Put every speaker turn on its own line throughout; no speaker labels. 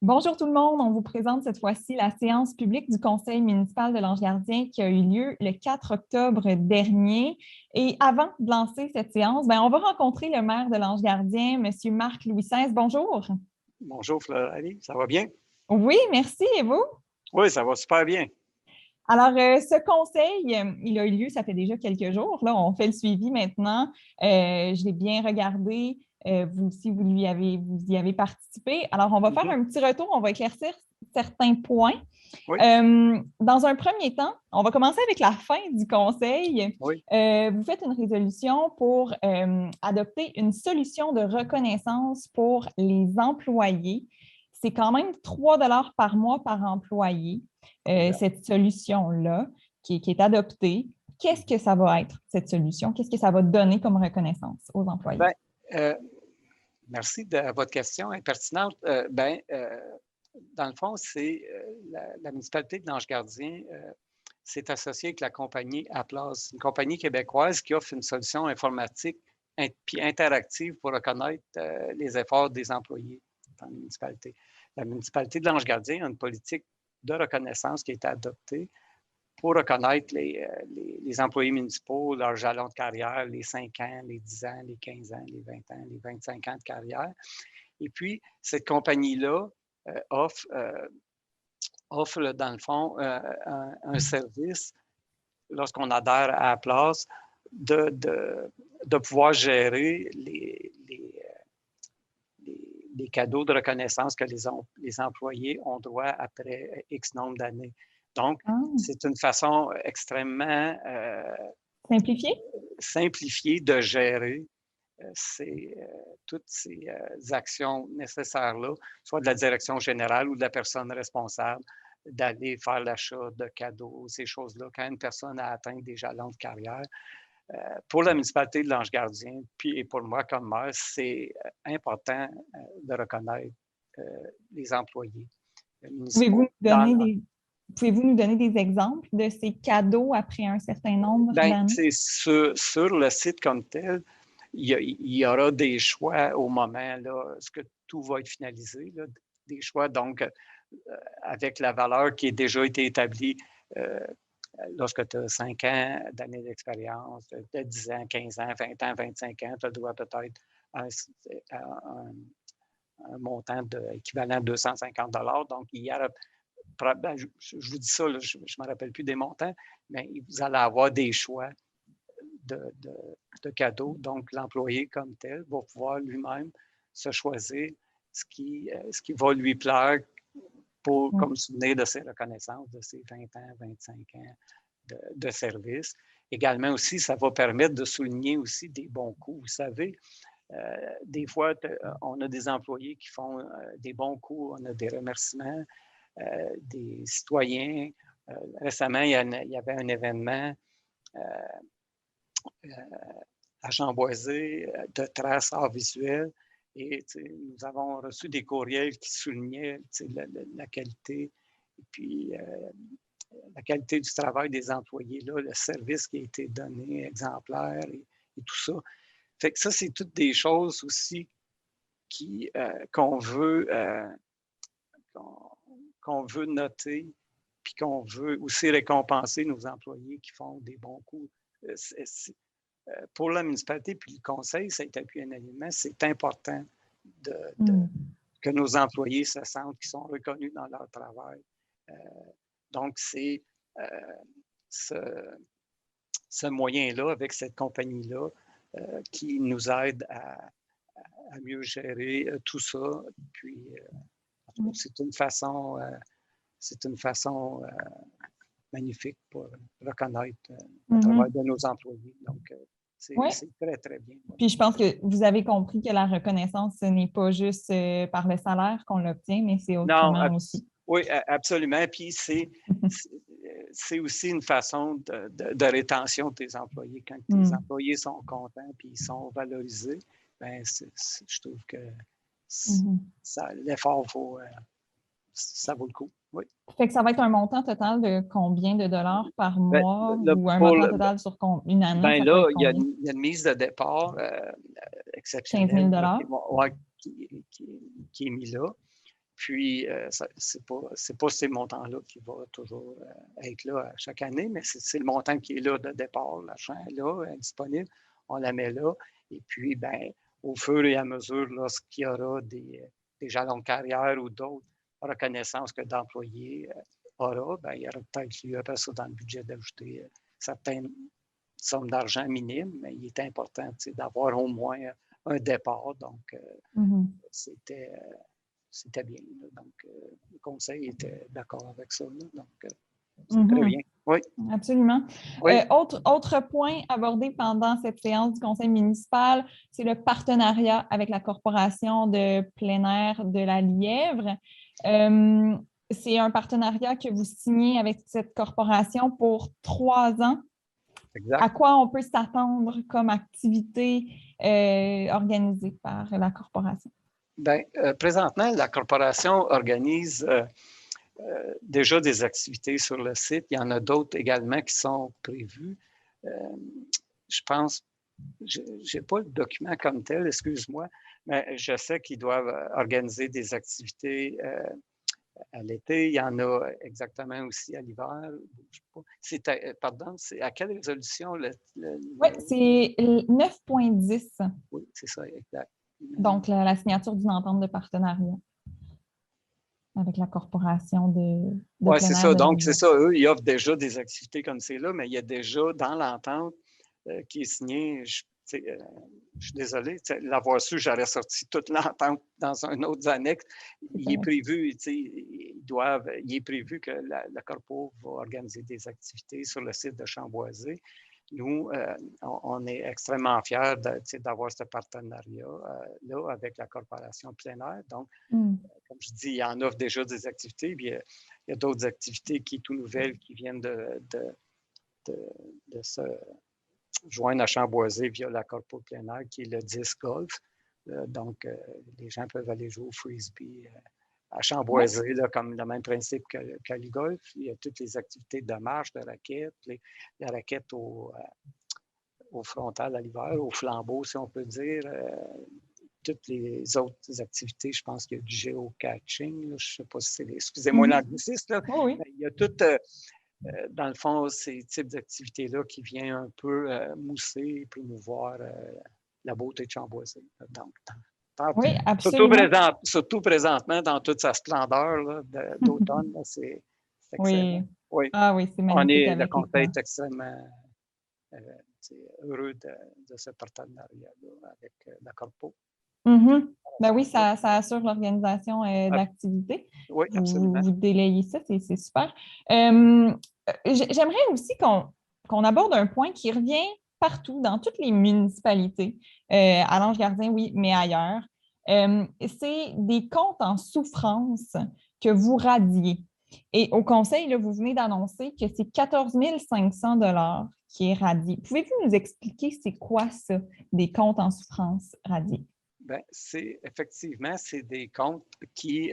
Bonjour tout le monde, on vous présente cette fois-ci la séance publique du Conseil municipal de l'Ange-Gardien qui a eu lieu le 4 octobre dernier. Et avant de lancer cette séance, on va rencontrer le maire de l'Ange-Gardien, M. Marc-Louis Sainz. Bonjour.
Bonjour Floralie, ça va bien?
Oui, merci. Et vous?
Oui, ça va super bien.
Alors, ce conseil, il a eu lieu, ça fait déjà quelques jours. Là, on fait le suivi maintenant. Je l'ai bien regardé. Vous aussi, vous y avez participé. Alors, on va faire un petit retour. On va éclaircir certains points.
Oui.
Dans un premier temps, on va commencer avec la fin du conseil.
Oui.
Vous faites une résolution pour adopter une solution de reconnaissance pour les employés. C'est quand même 3 $ par mois par employé, cette solution-là qui est adoptée. Qu'est-ce que ça va être, cette solution? Qu'est-ce que ça va donner comme reconnaissance aux employés?
Merci de votre question, elle est pertinente. Dans le fond, c'est la municipalité de l'Ange-Gardien s'est associée avec la compagnie Aplas, une compagnie québécoise qui offre une solution informatique puis interactive pour reconnaître les efforts des employés dans la municipalité. La municipalité de l'Ange-Gardien a une politique de reconnaissance qui a été adoptée pour reconnaître les employés municipaux, leurs jalons de carrière, les 5 ans, les 10 ans, les 15 ans, les 20 ans, les 25 ans de carrière. Et puis, cette compagnie-là offre, dans le fond, un service, lorsqu'on adhère à la place, de pouvoir gérer les cadeaux de reconnaissance que les employés ont droit après X nombre d'années. Donc, c'est une façon extrêmement simplifiée de gérer toutes ces actions nécessaires-là, soit de la direction générale ou de la personne responsable, d'aller faire l'achat de cadeaux, ces choses-là, quand une personne a atteint des jalons de carrière. Pour la municipalité de l'Ange-Gardien, puis et pour moi comme maire, c'est important de reconnaître les employés municipaux.
Pouvez-vous nous donner des exemples de ces cadeaux après un certain nombre d'années?
Sur le site comme tel, il y aura des choix au moment là, ce que tout va être finalisé, là, des choix donc avec la valeur qui a déjà été établie lorsque tu as 5 ans d'années d'expérience, de 10 ans, 15 ans, 20 ans, 25 ans, tu as droit peut-être à un montant équivalent à 250 $. Donc, il y a, je vous dis ça, là, je ne me rappelle plus des montants, mais vous allez avoir des choix de cadeaux. Donc, l'employé comme tel va pouvoir lui-même se choisir ce qui va lui plaire comme souvenir de ses reconnaissances, de ses 20 ans, 25 ans de service. Également aussi, ça va permettre de souligner aussi des bons coups. Vous savez, des fois, on a des employés qui font des bons coups, on a des remerciements, des citoyens. Récemment, il y avait un événement à Chamboisé de traces art visuel et nous avons reçu des courriels qui soulignaient la qualité et puis la qualité du travail des employés, là, le service qui a été donné, exemplaire et tout ça. Fait que ça, c'est toutes des choses aussi qu'on veut noter puis qu'on veut aussi récompenser nos employés qui font des bons coups. Pour la municipalité puis le conseil, ça a été appuyé unanimement, c'est important que nos employés se sentent qu'ils sont reconnus dans leur travail. Donc, c'est ce moyen-là, avec cette compagnie-là, qui nous aide à mieux gérer tout ça. Puis, c'est une façon magnifique pour reconnaître le travail de nos employés. Donc, c'est très, très bien.
Puis je pense que vous avez compris que la reconnaissance, ce n'est pas juste par le salaire qu'on l'obtient, mais c'est autrement aussi.
Oui, absolument. Puis c'est aussi une façon de rétention de tes employés. Quand tes employés sont contents puis ils sont valorisés, je trouve que l'effort ça vaut le coup. Oui.
Fait que ça va être un montant total de combien de dollars par mois ou un montant total sur une année?
Là, il y a une mise de départ exceptionnelle
15 000
qui est mise là. Puis, c'est pas ces montants-là qui vont toujours être là chaque année, mais c'est le montant qui est là de départ. L'argent est là, est disponible, on la met là. Et puis, ben, au fur et à mesure, lorsqu'il y aura des jalons de carrière ou d'autres reconnaissances que d'employés aura, ben, il y aura peut-être lieu après ça dans le budget d'ajouter certaines sommes d'argent minimes, mais il est important d'avoir au moins un départ. Donc, c'était bien. Là. Donc, le conseil était d'accord avec ça. Là. Donc, c'est très bien. Oui.
Absolument.
Oui.
Autre point abordé pendant cette séance du conseil municipal, c'est le partenariat avec la corporation de plein air de la Lièvre. C'est un partenariat que vous signez avec cette corporation pour 3 ans.
Exact.
À quoi on peut s'attendre comme activité organisée par la corporation?
Bien, présentement, la corporation organise déjà des activités sur le site. Il y en a d'autres également qui sont prévues. Je pense, je n'ai pas le document comme tel, excuse-moi, mais je sais qu'ils doivent organiser des activités à l'été. Il y en a exactement aussi à l'hiver. Pardon, c'est à quelle résolution?
Oui, c'est 9.10.
Oui, c'est ça, exact.
Donc, la signature d'une entente de partenariat avec la corporation de
Oui,
plein
c'est
air
ça.
de la
Donc, c'est
Lièvre.
ça. Eux, ils offrent déjà des activités comme celle-là, mais il y a déjà dans l'entente qui est signée. Je suis désolé, l'avoir su, j'aurais sorti toute l'entente dans un autre annexe. Il est prévu, il est prévu que la Corpo va organiser des activités sur le site de Chamboisé. Nous, on est extrêmement fiers d'avoir ce partenariat-là avec la Corporation Plein Air. Donc, comme je dis, il en offre déjà des activités. Puis, il y a d'autres activités qui sont tout nouvelles qui viennent de se joindre à Chamboisé via la Corpo Plein Air, qui est le disc golf. Donc, les gens peuvent aller jouer au frisbee à Chamboisé, là, comme le même principe qu'à l'e-golf. Il y a toutes les activités de marche, de raquettes, les raquettes au frontal à l'hiver, au flambeau, si on peut dire. Toutes les autres activités, je pense qu'il y a du géocaching. Je ne sais pas si c'est excusez-moi l'anglicisme,
oui.
mais il y a tout, dans le fond, ces types d'activités-là qui viennent un peu mousser et promouvoir la beauté de Chamboisé. Donc,
oui, absolument.
surtout présentement, dans toute sa splendeur d'automne, c'est excellent.
Oui. Ah oui, c'est magnifique avec
le conseil est extrêmement heureux de ce partenariat-là avec la Corpo.
Ben oui, ça assure l'organisation de l'activité.
Oui, absolument.
Vous délayez ça, c'est super. J'aimerais aussi qu'on aborde un point qui revient partout, dans toutes les municipalités, à l'Ange-Gardien, oui, mais ailleurs. C'est des comptes en souffrance que vous radiez. Et au conseil, là, vous venez d'annoncer que c'est 14 500 $ qui est radié. Pouvez-vous nous expliquer c'est quoi ça, des comptes en souffrance radiés?
Bien, effectivement, c'est des comptes qui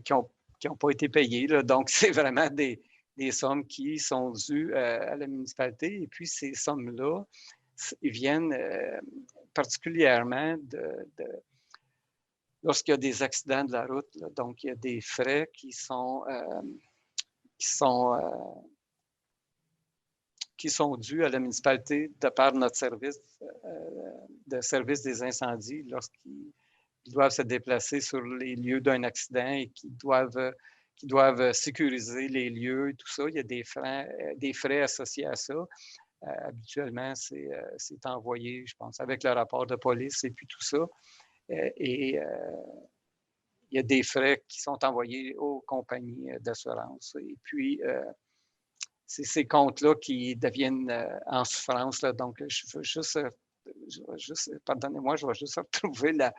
n'ont pas été payés. Là. Donc, c'est vraiment des sommes qui sont dues à la municipalité. Et puis, ces sommes-là, ils viennent particulièrement lorsqu'il y a des accidents de la route. Là. Donc, il y a des frais qui sont dus à la municipalité de par notre service des incendies lorsqu'ils doivent se déplacer sur les lieux d'un accident et qui doivent sécuriser les lieux et tout ça. Il y a des frais associés à ça. Habituellement, c'est envoyé, je pense, avec le rapport de police et puis tout ça. Il y a des frais qui sont envoyés aux compagnies d'assurance. Et puis, c'est ces comptes-là qui deviennent en souffrance. Là. Donc, je veux juste pardonnez-moi, je vais juste retrouver la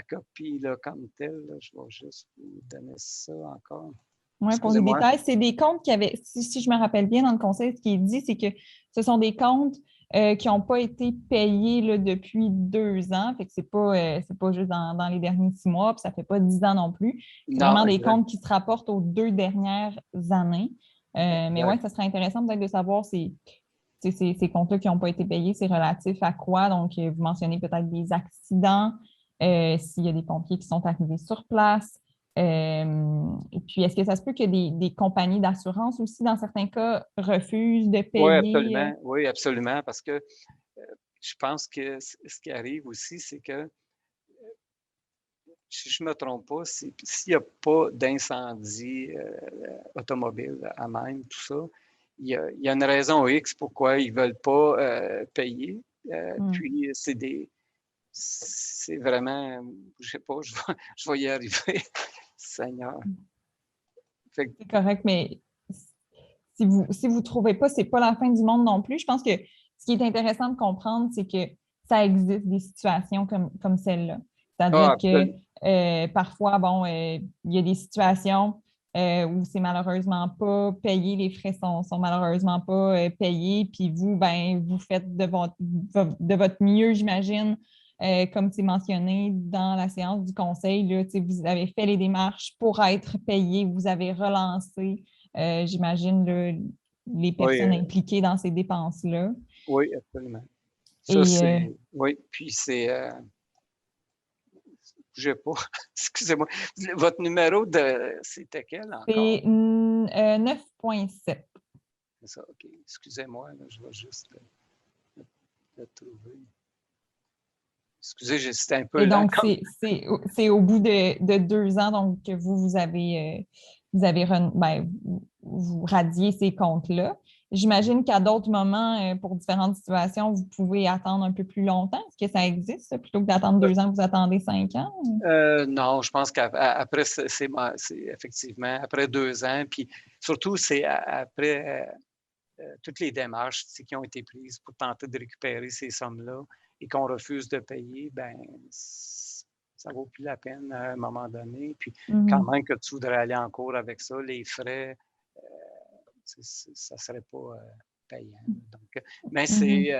copie là, comme telle. Là. Je vais juste vous donner ça encore.
Oui, pour les détails, c'est des comptes qui avaient, si je me rappelle bien dans le conseil, ce qui est dit, c'est que ce sont des comptes qui n'ont pas été payés là, depuis 2 ans. Fait que c'est pas juste dans les derniers 6 mois, puis ça ne fait pas 10 ans non plus. C'est vraiment des comptes qui se rapportent aux 2 dernières années. Mais oui, ça serait intéressant peut-être de savoir ces comptes-là qui n'ont pas été payés, c'est relatif à quoi? Donc, vous mentionnez peut-être des accidents, s'il y a des pompiers qui sont arrivés sur place. Et puis, est-ce que ça se peut que des compagnies d'assurance aussi, dans certains cas, refusent de payer?
Oui, absolument, parce que je pense que ce qui arrive aussi, c'est que, si je ne me trompe pas, s'il n'y a pas d'incendie automobile à même, tout ça, il y a une raison X pourquoi ils ne veulent pas payer. Puis, c'est vraiment, je ne sais pas, je vais y arriver, Seigneur.
C'est correct, mais si vous trouvez pas, c'est pas la fin du monde non plus. Je pense que ce qui est intéressant de comprendre, c'est que ça existe des situations comme celle-là. C'est-à-dire que parfois, bon, il y a des situations où c'est malheureusement pas payé, les frais sont malheureusement pas payés, puis vous, ben, vous faites de votre mieux, j'imagine, comme c'est mentionné dans la séance du conseil, là, vous avez fait les démarches pour être payé, vous avez relancé, j'imagine, les personnes impliquées dans ces dépenses-là.
Oui, absolument. Ça,
Et,
oui, puis c'est... bougez pas, excusez-moi. Votre numéro c'était quel encore?
C'est 9,7.
C'est ça, OK. Excusez-moi, là, je vais juste le trouver. Excusez, c'était un peu
Et
lent.
donc, c'est au bout de 2 ans donc, que vous avez vous radiez ces comptes-là. J'imagine qu'à d'autres moments, pour différentes situations, vous pouvez attendre un peu plus longtemps. Est-ce que ça existe? Plutôt que d'attendre 2 ans, vous attendez 5 ans?
Non, je pense qu'après, c'est effectivement après 2 ans. Puis surtout, c'est après toutes les démarches qui ont été prises pour tenter de récupérer ces sommes-là et qu'on refuse de payer, ben ça ne vaut plus la peine à un moment donné. Puis quand même que tu voudrais aller en cours avec ça, les frais, ça ne serait pas payant. Donc, mais c'est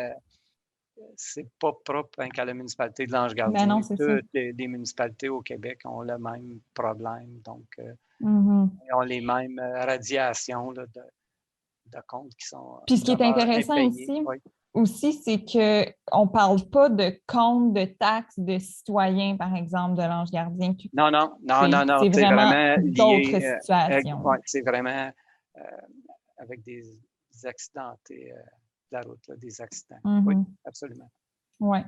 pas propre qu'à la municipalité de
Ben non,
l'Ange-Gardien.
c'est ça.
Toutes les municipalités au Québec ont le même problème. Donc, ils ont les mêmes radiations là, de comptes qui
Puis ce qui est
demeurent
intéressant
impayés.
aussi, c'est qu'on ne parle pas de comptes de taxes de citoyens, par exemple, de l'Ange Gardien.
Non.
C'est
C'est
vraiment
vraiment
d'autres
lié.
situations.
C'est vraiment avec des accidentés de la route, là, des accidents. Oui, absolument.
Oui.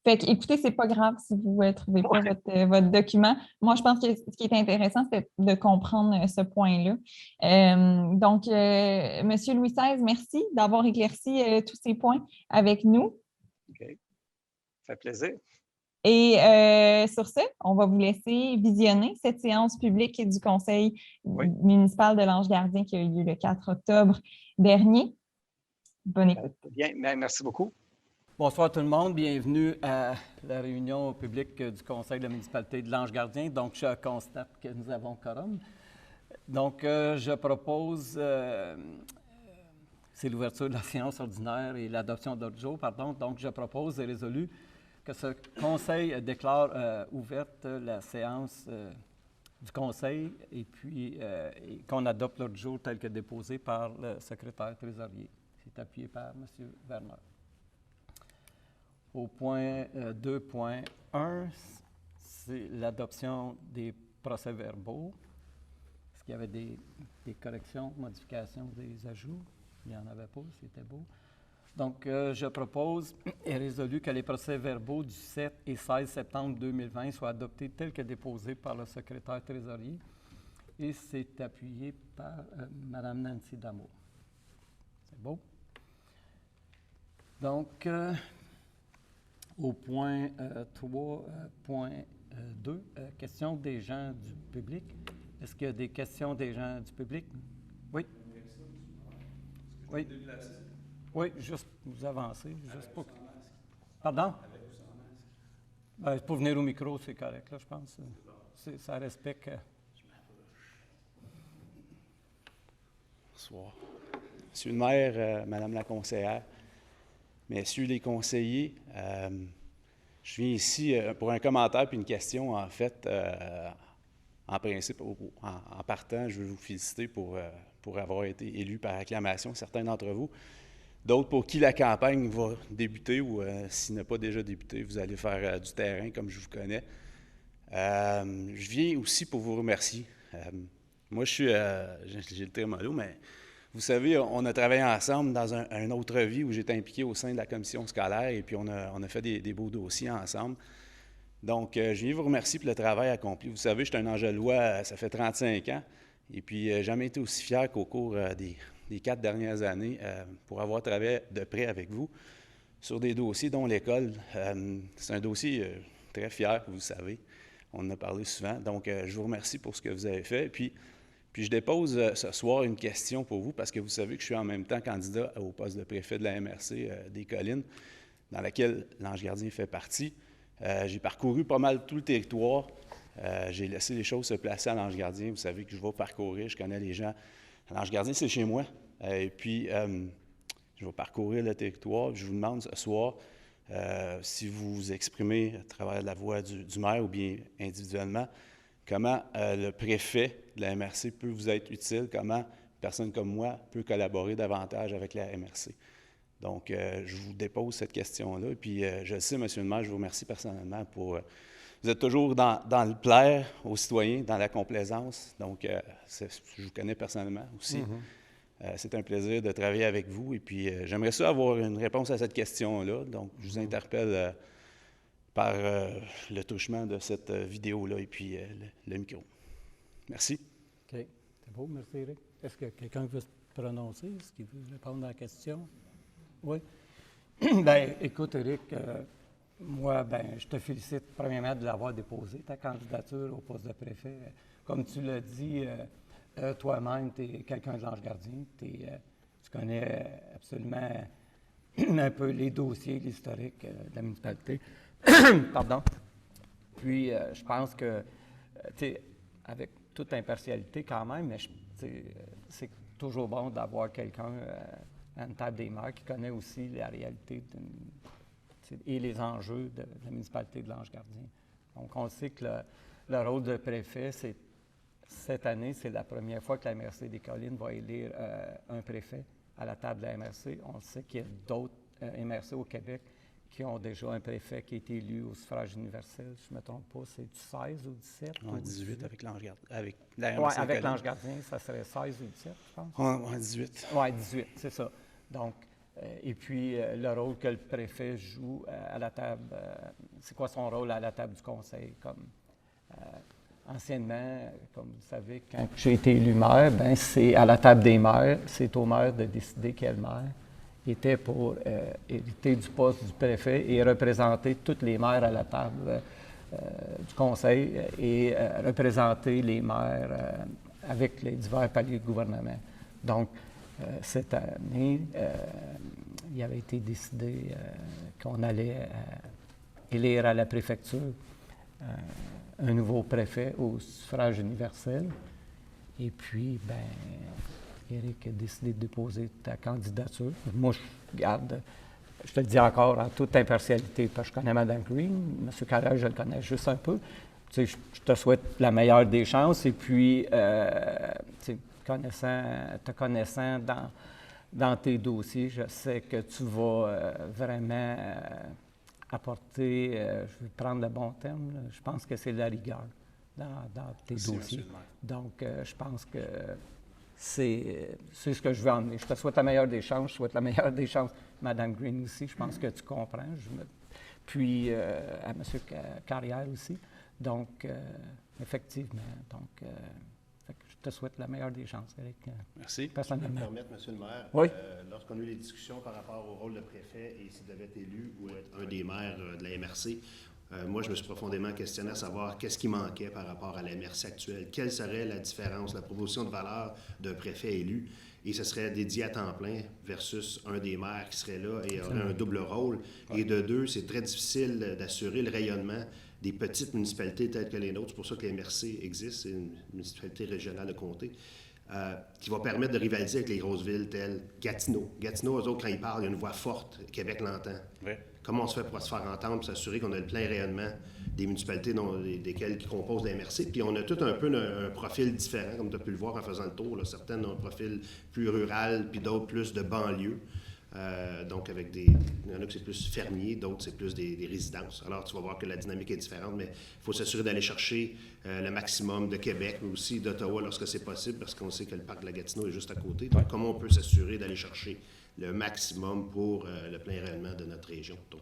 Fait que, écoutez, c'est pas grave si vous ne trouvez pas votre document. Moi, je pense que ce qui est intéressant, c'est de comprendre ce point-là. Donc, Monsieur Louis XVI, merci d'avoir éclairci tous ces points avec nous.
OK. Ça fait plaisir.
Et sur ce, on va vous laisser visionner cette séance publique du Conseil municipal de l'Ange Gardien qui a eu lieu le 4 octobre dernier. Bonne écoute.
Bien, merci beaucoup.
Bonsoir tout le monde, bienvenue à la réunion publique du Conseil de la municipalité de l'Ange Gardien. Donc, je constate que nous avons quorum. Donc, je propose, c'est l'ouverture de la séance ordinaire et l'adoption d'ordre du jour, pardon. Donc, je propose et résolu que ce Conseil déclare ouverte la séance du Conseil et puis qu'on adopte l'ordre du jour tel que déposé par le secrétaire trésorier. C'est appuyé par M. Werner. Au point 2.1, c'est l'adoption des procès-verbaux. Est-ce qu'il y avait des corrections, modifications, des ajouts? Il n'y en avait pas, c'était beau. Donc, je propose et résolu que les procès-verbaux du 7 et 16 septembre 2020 soient adoptés tels que déposés par le secrétaire trésorier. Et c'est appuyé par Mme Nancy Damour. C'est beau? Donc, au point 3.2, questions des gens du public. Est-ce qu'il y a des questions des gens du public? Oui? Oui? Oui, juste vous avancez. Juste pour... Pardon? Pour venir au micro, c'est correct, là, je pense. Ça respecte.
Bonsoir. Monsieur le maire, Madame la conseillère, messieurs les conseillers, je viens ici pour un commentaire puis une question, en fait. En principe, en partant, je veux vous féliciter pour avoir été élu par acclamation, certains d'entre vous. d'autres pour qui la campagne va débuter ou s'il n'a pas déjà débuté, vous allez faire du terrain comme je vous connais. Je viens aussi pour vous remercier. Moi, j'ai le trémolo, mais vous savez, on a travaillé ensemble dans une autre vie où j'étais impliqué au sein de la commission scolaire et puis on a fait des beaux dossiers ensemble. Donc, je viens vous remercier pour le travail accompli. Vous savez, je suis un Angelois, ça fait 35 ans et puis j'ai jamais été aussi fier qu'au cours des 4 dernières années pour avoir travaillé de près avec vous sur des dossiers dont l'école. C'est un dossier très fier, vous le savez. On en a parlé souvent. Donc, je vous remercie pour ce que vous avez fait. Puis je dépose ce soir une question pour vous parce que vous savez que je suis en même temps candidat au poste de préfet de la MRC des Collines, dans laquelle l'Ange Gardien fait partie. J'ai parcouru pas mal tout le territoire. J'ai laissé les choses se placer à l'Ange Gardien. Vous savez que je vais parcourir, je connais les gens. L'Ange Gardien, c'est chez moi. Et puis, je vais parcourir le territoire. Je vous demande ce soir, si vous vous exprimez à travers la voix du maire ou bien individuellement, comment le préfet de la MRC peut vous être utile, comment une personne comme moi peut collaborer davantage avec la MRC. Donc, je vous dépose cette question-là. Et puis, je le sais, M. le maire, je vous remercie personnellement pour... vous êtes toujours dans le plaire aux citoyens, dans la complaisance. Donc, je vous connais personnellement aussi. C'est un plaisir de travailler avec vous. Et puis, j'aimerais ça avoir une réponse à cette question-là. Donc, je vous interpelle par le truchement de cette vidéo-là et puis le micro. Merci.
OK. C'est beau, merci, Éric. Est-ce que quelqu'un veut se prononcer? Est-ce qu'il veut répondre à la question? Oui. Bien, écoute, Éric, moi, je te félicite premièrement de l'avoir déposé, ta candidature au poste de préfet. Comme tu l'as dit, toi-même, tu es quelqu'un de l'Ange Gardien. Tu connais absolument un peu les dossiers, l'historique de la municipalité. Pardon. Puis, je pense que, tu sais, avec toute impartialité quand même, mais c'est toujours bon d'avoir quelqu'un à une table des maires qui connaît aussi la réalité et les enjeux de la municipalité de l'Ange Gardien. Donc, on sait que le rôle de préfet, cette année, c'est la première fois que la MRC des Collines va élire un préfet à la table de la MRC. On sait qu'il y a d'autres MRC au Québec qui ont déjà un préfet qui a été élu au suffrage universel. Je ne me trompe pas, c'est 16 ou 17?
En 18 avec l'Ange Gardien. Avec la MRC
Oui, avec l'Ange Gardien, ça serait 16 ou 17, je pense.
En 18.
Oui, 18, c'est ça. Donc, et puis, le rôle que le préfet joue à la table, c'est quoi son rôle à la table du conseil? Comme anciennement, comme vous savez, quand j'ai été élu maire, c'est à la table des maires, c'est au maire de décider quel maire était pour hériter du poste du préfet et représenter tous les maires à la table du conseil et représenter les maires avec les divers paliers de gouvernement. Donc, cette année, il avait été décidé qu'on allait élire à la préfecture un nouveau préfet au suffrage universel. Et puis, Éric a décidé de déposer ta candidature. Moi, je te le dis encore en toute impartialité, parce que je connais Mme Green, M. Carrère, je le connais juste un peu. Tu sais, je te souhaite la meilleure des chances. Et puis, te connaissant dans tes dossiers, je sais que tu vas vraiment apporter, je vais prendre le bon terme, là, je pense que c'est la rigueur dans tes dossiers. Donc, je pense que c'est ce que je veux emmener. Je te souhaite la meilleure des chances, je souhaite la meilleure des chances. Mme Green aussi, je pense que tu comprends. Puis à M. Carrière aussi. Donc, effectivement, je te souhaite la meilleure des chances, Éric.
Merci.
Personnellement. Je peux me permettre, M. le maire,
oui.
Lorsqu'on a eu les discussions par rapport au rôle de préfet et s'il devait être élu ou être un des maires de la MRC, moi, je me suis profondément questionné à savoir qu'est-ce qui manquait par rapport à la MRC actuelle. Quelle serait la différence, la proposition de valeur d'un préfet élu? Et ce serait dédié à temps plein versus un des maires qui serait là et aurait un double rôle. Ouais. Et de deux, c'est très difficile d'assurer le rayonnement des petites municipalités telles que les nôtres. C'est pour ça que la MRC existe, c'est une municipalité régionale de comté, qui va permettre de rivaliser avec les grosses villes telles Gatineau. Gatineau, eux autres, quand ils parlent, il y a une voix forte. Québec l'entend. Ouais. Comment on se fait pour se faire entendre, pour s'assurer qu'on a le plein rayonnement des municipalités desquelles qui composent la MRC. Puis on a tout un peu un profil différent, comme tu as pu le voir en faisant le tour. Là. Certaines ont un profil plus rural, puis d'autres plus de banlieue. donc avec il y en a que c'est plus fermier, d'autres c'est plus des résidences. Alors tu vas voir que la dynamique est différente, mais il faut s'assurer d'aller chercher le maximum de Québec, mais aussi d'Ottawa lorsque c'est possible, parce qu'on sait que le parc de la Gatineau est juste à côté. Donc comment on peut s'assurer d'aller chercher le maximum pour le plein rayonnement de notre région. Donc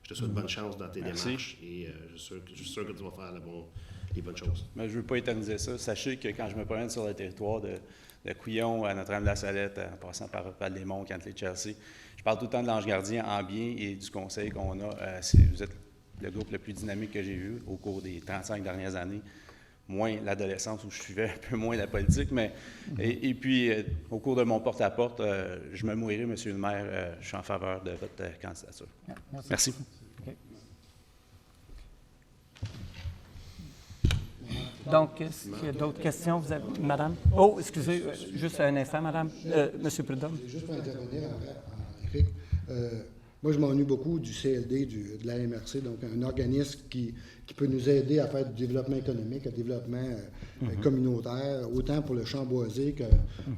je te souhaite bonne chance dans tes démarches et je suis sûr que tu vas faire les bonnes choses.
Mais je ne veux pas éterniser ça. Sachez que quand je me promène sur le territoire de Couillon à Notre-Dame-de-la-Salette, en passant par Val-des-Monts, Cantley-Chelsea, je parle tout le temps de l'Ange Gardien en bien et du conseil qu'on a. Vous êtes le groupe le plus dynamique que j'ai vu au cours des 35 dernières années. Moins l'adolescence où je suivais un peu moins la politique, mais et puis au cours de mon porte-à-porte, je me mouillerai, Monsieur le maire, je suis en faveur de votre candidature. Merci.
Donc, est-ce qu'il y a d'autres questions? Vous avez, Madame? Oh, excusez, juste un instant, Madame. Monsieur Prudhomme.
Juste pour intervenir, Éric, moi, je m'ennuie beaucoup du CLD, de la MRC, donc un organisme qui peut nous aider à faire du développement économique, un développement communautaire, autant pour le champ boisé que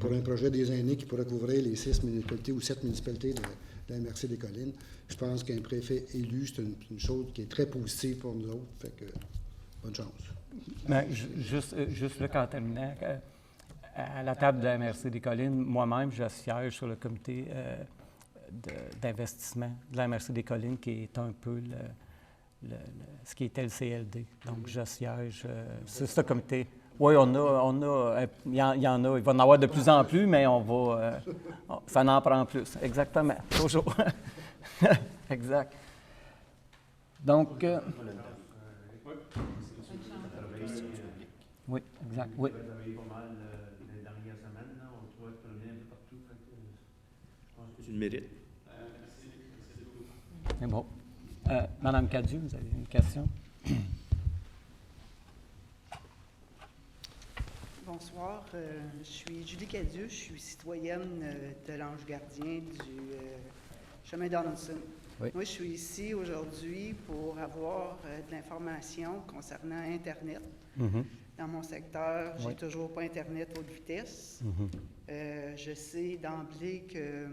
pour un projet des aînés qui pourrait couvrir les 6 municipalités ou 7 municipalités de la MRC des Collines. Je pense qu'un préfet élu, c'est une chose qui est très positive pour nous autres. Fait que, bonne chance.
Mais juste là, quand terminant, à la table de la MRC des Collines, moi-même, je siège sur le comité d'investissement de la MRC des Collines, qui est un peu ce qui était le CLD. Donc, je siège sur ce comité. Oui, il y en a, il va en avoir de plus en plus, mais on va, ça en prend plus. Exactement, toujours. Exact. Donc, oui, exact. Oui.
Vous avez travaillé pas mal les dernières semaines, là. On trouve être premier un peu partout. Fait que, je pense que
Tu le mérites.
C'est bon. Madame Cadieux, vous avez une question?
Bonsoir, je suis Julie Cadieux, je suis citoyenne de l'Ange Gardien du chemin Donaldson.
Oui.
Moi, je suis ici aujourd'hui pour avoir de l'information concernant Internet. Dans mon secteur, j'ai toujours pas Internet haute vitesse. Je sais d'emblée que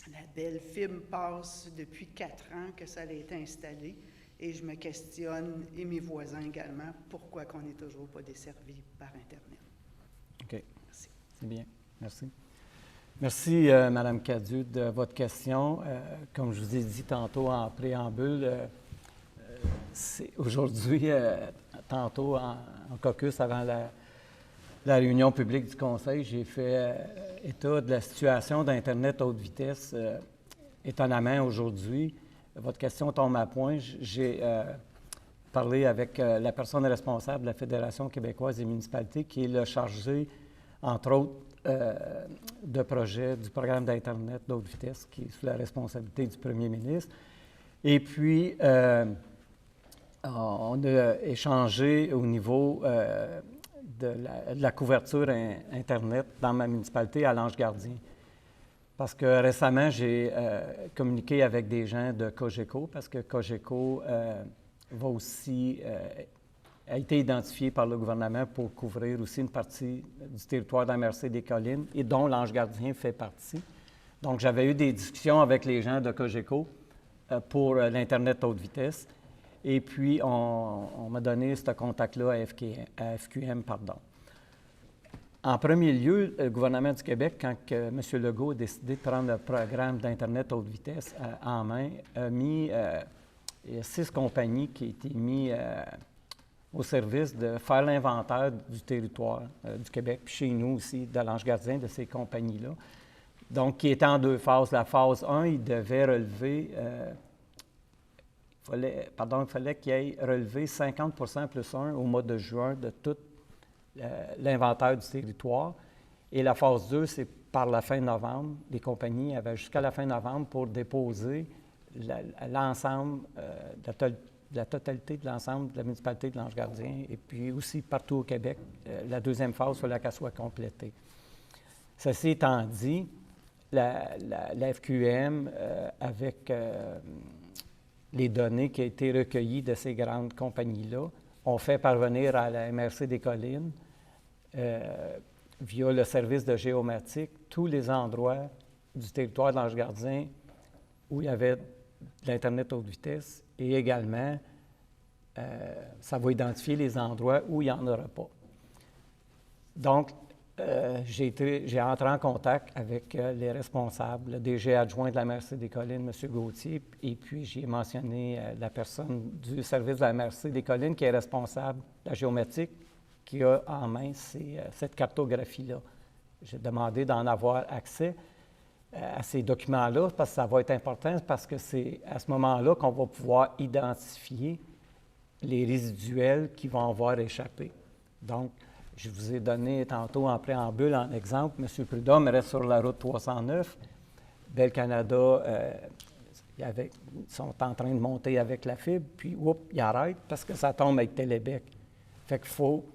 la belle fibre passe depuis 4 ans que ça a été installé et je me questionne, et mes voisins également, pourquoi on n'est toujours pas desservi par Internet.
OK.
Merci.
C'est bien. Merci. Merci, Mme Cadieux, de votre question. Comme je vous ai dit tantôt en préambule, aujourd'hui, tantôt en caucus avant la réunion publique du Conseil, j'ai fait état de la situation d'Internet haute vitesse. Étonnamment, aujourd'hui, votre question tombe à point. J'ai parlé avec la personne responsable de la Fédération québécoise des municipalités, qui est le chargé, entre autres, de projet du programme d'Internet d'haute vitesse, qui est sous la responsabilité du premier ministre. Et puis, on a échangé au niveau de la couverture Internet dans ma municipalité à l'Ange Gardien. Parce que récemment, j'ai communiqué avec des gens de Cogeco, parce que Cogeco va aussi a été identifié par le gouvernement pour couvrir aussi une partie du territoire de la MRC des Collines et dont l'Ange Gardien fait partie. Donc, j'avais eu des discussions avec les gens de Cogeco pour l'Internet haute vitesse. Et puis, on m'a donné ce contact-là à FQM. En premier lieu, le gouvernement du Québec, quand M. Legault a décidé de prendre le programme d'Internet haute vitesse en main, a mis il y a 6 compagnies qui ont été mises au service de faire l'inventaire du territoire du Québec, puis chez nous aussi, de l'Ange Gardien, de ces compagnies-là. Donc, qui était en 2 phases. La phase 1, il devait relever, il fallait qu'il ait relevé 50% plus 1 au mois de juin de tout l'inventaire du territoire. Et la phase 2, c'est par la fin novembre. Les compagnies avaient jusqu'à la fin novembre pour déposer l'ensemble de la totalité de l'ensemble de la municipalité de l'Ange Gardien et puis aussi partout au Québec. La deuxième phase, il fallait qu'elle soit complétée. Ceci étant dit, la FQM, avec les données qui ont été recueillies de ces grandes compagnies-là, ont fait parvenir à la MRC des Collines, via le service de géomatique, tous les endroits du territoire de l'Ange-Gardien où il y avait de l'Internet haute vitesse et également, ça va identifier les endroits où il n'y en aura pas. Donc, j'ai entré en contact avec les responsables, le DG adjoint de la MRC des Collines, M. Gauthier, et puis j'ai mentionné la personne du service de la MRC des Collines qui est responsable de la géométrique, qui a en main cette cartographie-là. J'ai demandé d'en avoir accès à ces documents-là parce que ça va être important, parce que c'est à ce moment-là qu'on va pouvoir identifier les résiduels qui vont avoir échappé. Donc, je vous ai donné tantôt en préambule, en exemple, M. Prudhomme reste sur la route 309. Bell Canada, ils sont en train de monter avec la fibre, puis, ils arrêtent parce que ça tombe avec Télébec. Fait qu'il faut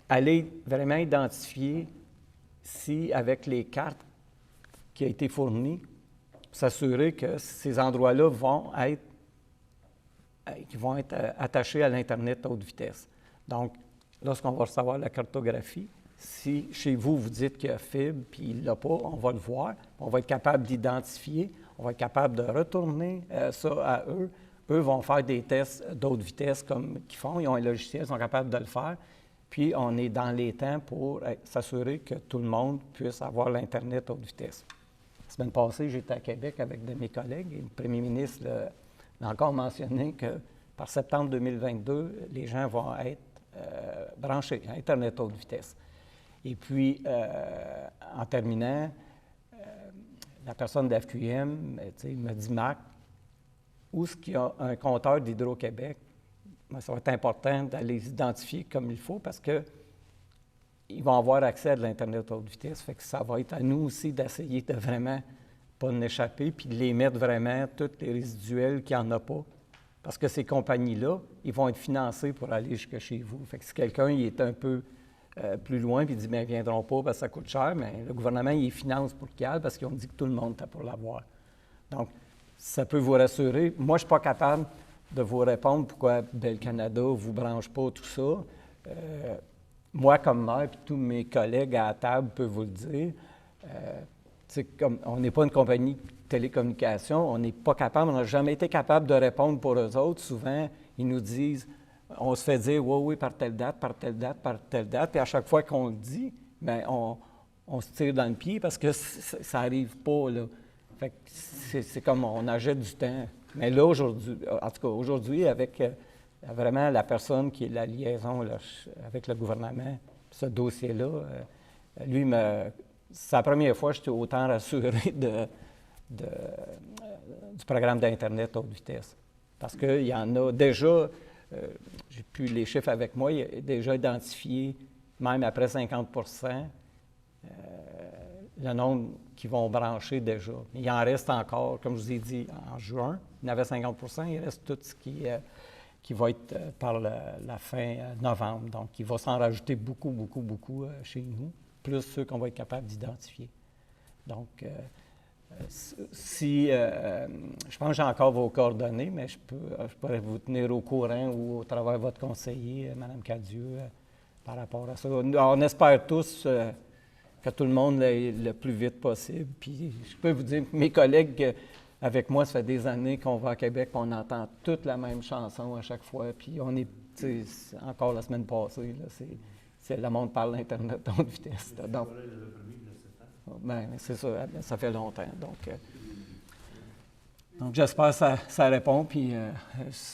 aller vraiment identifier si, avec les cartes qui ont été fournies, s'assurer que ces endroits-là vont être attachés à l'Internet haute vitesse. Donc, lorsqu'on va recevoir la cartographie, si chez vous, vous dites qu'il y a fibre puis il ne l'a pas, on va le voir, on va être capable d'identifier, on va être capable de retourner ça à eux. Eux vont faire des tests d'haute vitesse comme qu'ils font, ils ont un logiciel, ils sont capables de le faire. Puis, on est dans les temps pour s'assurer que tout le monde puisse avoir l'Internet haute vitesse. La semaine passée, j'étais à Québec avec de mes collègues et le premier ministre l'a encore mentionné que par septembre 2022, les gens vont être branchés à Internet haute vitesse. Et puis, en terminant, la personne d'FQM me dit « Marc, où est-ce qu'il y a un compteur d'Hydro-Québec? » Ça va être important d'aller les identifier comme il faut parce qu'ils vont avoir accès à de l'Internet haute vitesse. Fait que ça va être à nous aussi d'essayer de vraiment pas en échapper puis de les mettre vraiment, tous les résiduels qu'il n'y en a pas. Parce que ces compagnies-là, ils vont être financés pour aller jusque chez vous. Fait que si quelqu'un est un peu plus loin puis dit « Bien, ils ne viendront pas parce que ça coûte cher », mais le gouvernement, il les finance pour qu'il y aille parce qu'ils ont dit que tout le monde était pour l'avoir. Donc, ça peut vous rassurer. Moi, je ne suis pas capable de vous répondre pourquoi Bell Canada ne vous branche pas, tout ça. Moi, comme maire, puis tous mes collègues à la table peuvent vous le dire, on n'est pas une compagnie de télécommunications, on n'est pas capable, on n'a jamais été capable de répondre pour eux autres. Souvent, ils nous disent, on se fait dire, oui, par telle date, par telle date, par telle date, puis à chaque fois qu'on le dit, bien, on se tire dans le pied parce que ça n'arrive pas, là. Fait que c'est comme on achète du temps. Mais là, aujourd'hui, en tout cas, aujourd'hui, avec vraiment la personne qui est la liaison là, avec le gouvernement, ce dossier-là, lui, c'est la première fois que j'étais autant rassuré du programme d'Internet haute vitesse. Parce qu'il y en a déjà, j'ai plus les chiffres avec moi, il y a déjà identifié, même après 50 le nombre qui vont brancher déjà. Il en reste encore, comme je vous ai dit, en juin, il y en avait 50 il reste tout ce qui va être par la fin novembre. Donc, il va s'en rajouter beaucoup, beaucoup, beaucoup chez nous, plus ceux qu'on va être capable d'identifier. Donc, je pense que j'ai encore vos coordonnées, mais je pourrais vous tenir au courant ou au travers de votre conseiller, Mme Cadieux, par rapport à ça. On espère tous que tout le monde aille le plus vite possible. Puis je peux vous dire, mes collègues avec moi, ça fait des années qu'on va à Québec, on entend toute la même chanson à chaque fois. Puis on est, encore la semaine passée, là, c'est le monde parle d'Internet à haute vitesse. Bien, c'est ça fait longtemps. Donc j'espère que ça répond. Puis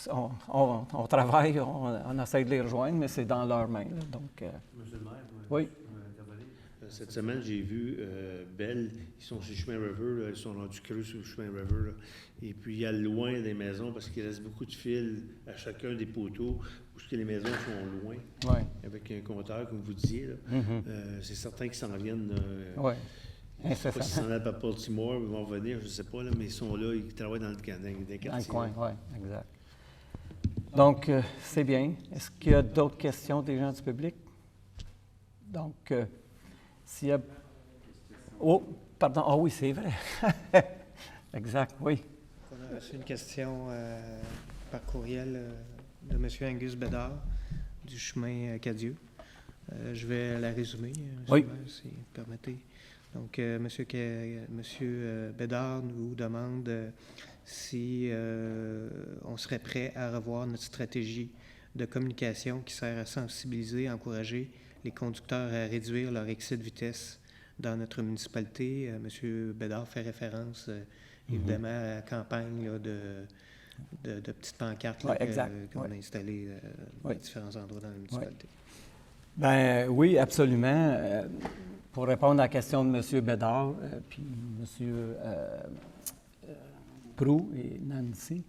on travaille, on essaie de les rejoindre, mais c'est dans leurs mains. Là, donc,
Monsieur le maire,
oui.
Cette semaine, j'ai vu Bell, ils sont chez Chemin River, ils sont rendus creux sur Chemin River. Là. Et puis, il y a loin des maisons parce qu'il reste beaucoup de fils à chacun des poteaux où les maisons sont loin.
Oui.
Avec un compteur, comme vous disiez. Là. C'est certain qu'ils s'en viennent.
Oui.
Je ne sais pas s'ils s'en allent par Baltimore, ils vont venir, je ne sais pas, là, mais ils sont là, ils travaillent dans le quartier.
Dans le coin, oui, exact. Donc, c'est bien. Est-ce qu'il y a d'autres questions des gens du public? Donc, s'il y a... Oh, pardon. Ah oui, c'est vrai. Exact, oui.
On a reçu une question par courriel de M. Angus Bédard du chemin Cadieux. Je vais la résumer,
oui.
Si vous permettez. Donc, Monsieur Bédard nous demande si on serait prêt à revoir notre stratégie de communication qui sert à sensibiliser, encourager les conducteurs à réduire leur excès de vitesse dans notre municipalité. Monsieur Bédard fait référence évidemment à la campagne là, de petites pancartes là, qu'on a installées à différents endroits dans la municipalité.
Bien, oui, absolument. Pour répondre à la question de M. Bédard, puis M. Proulx et Nancy,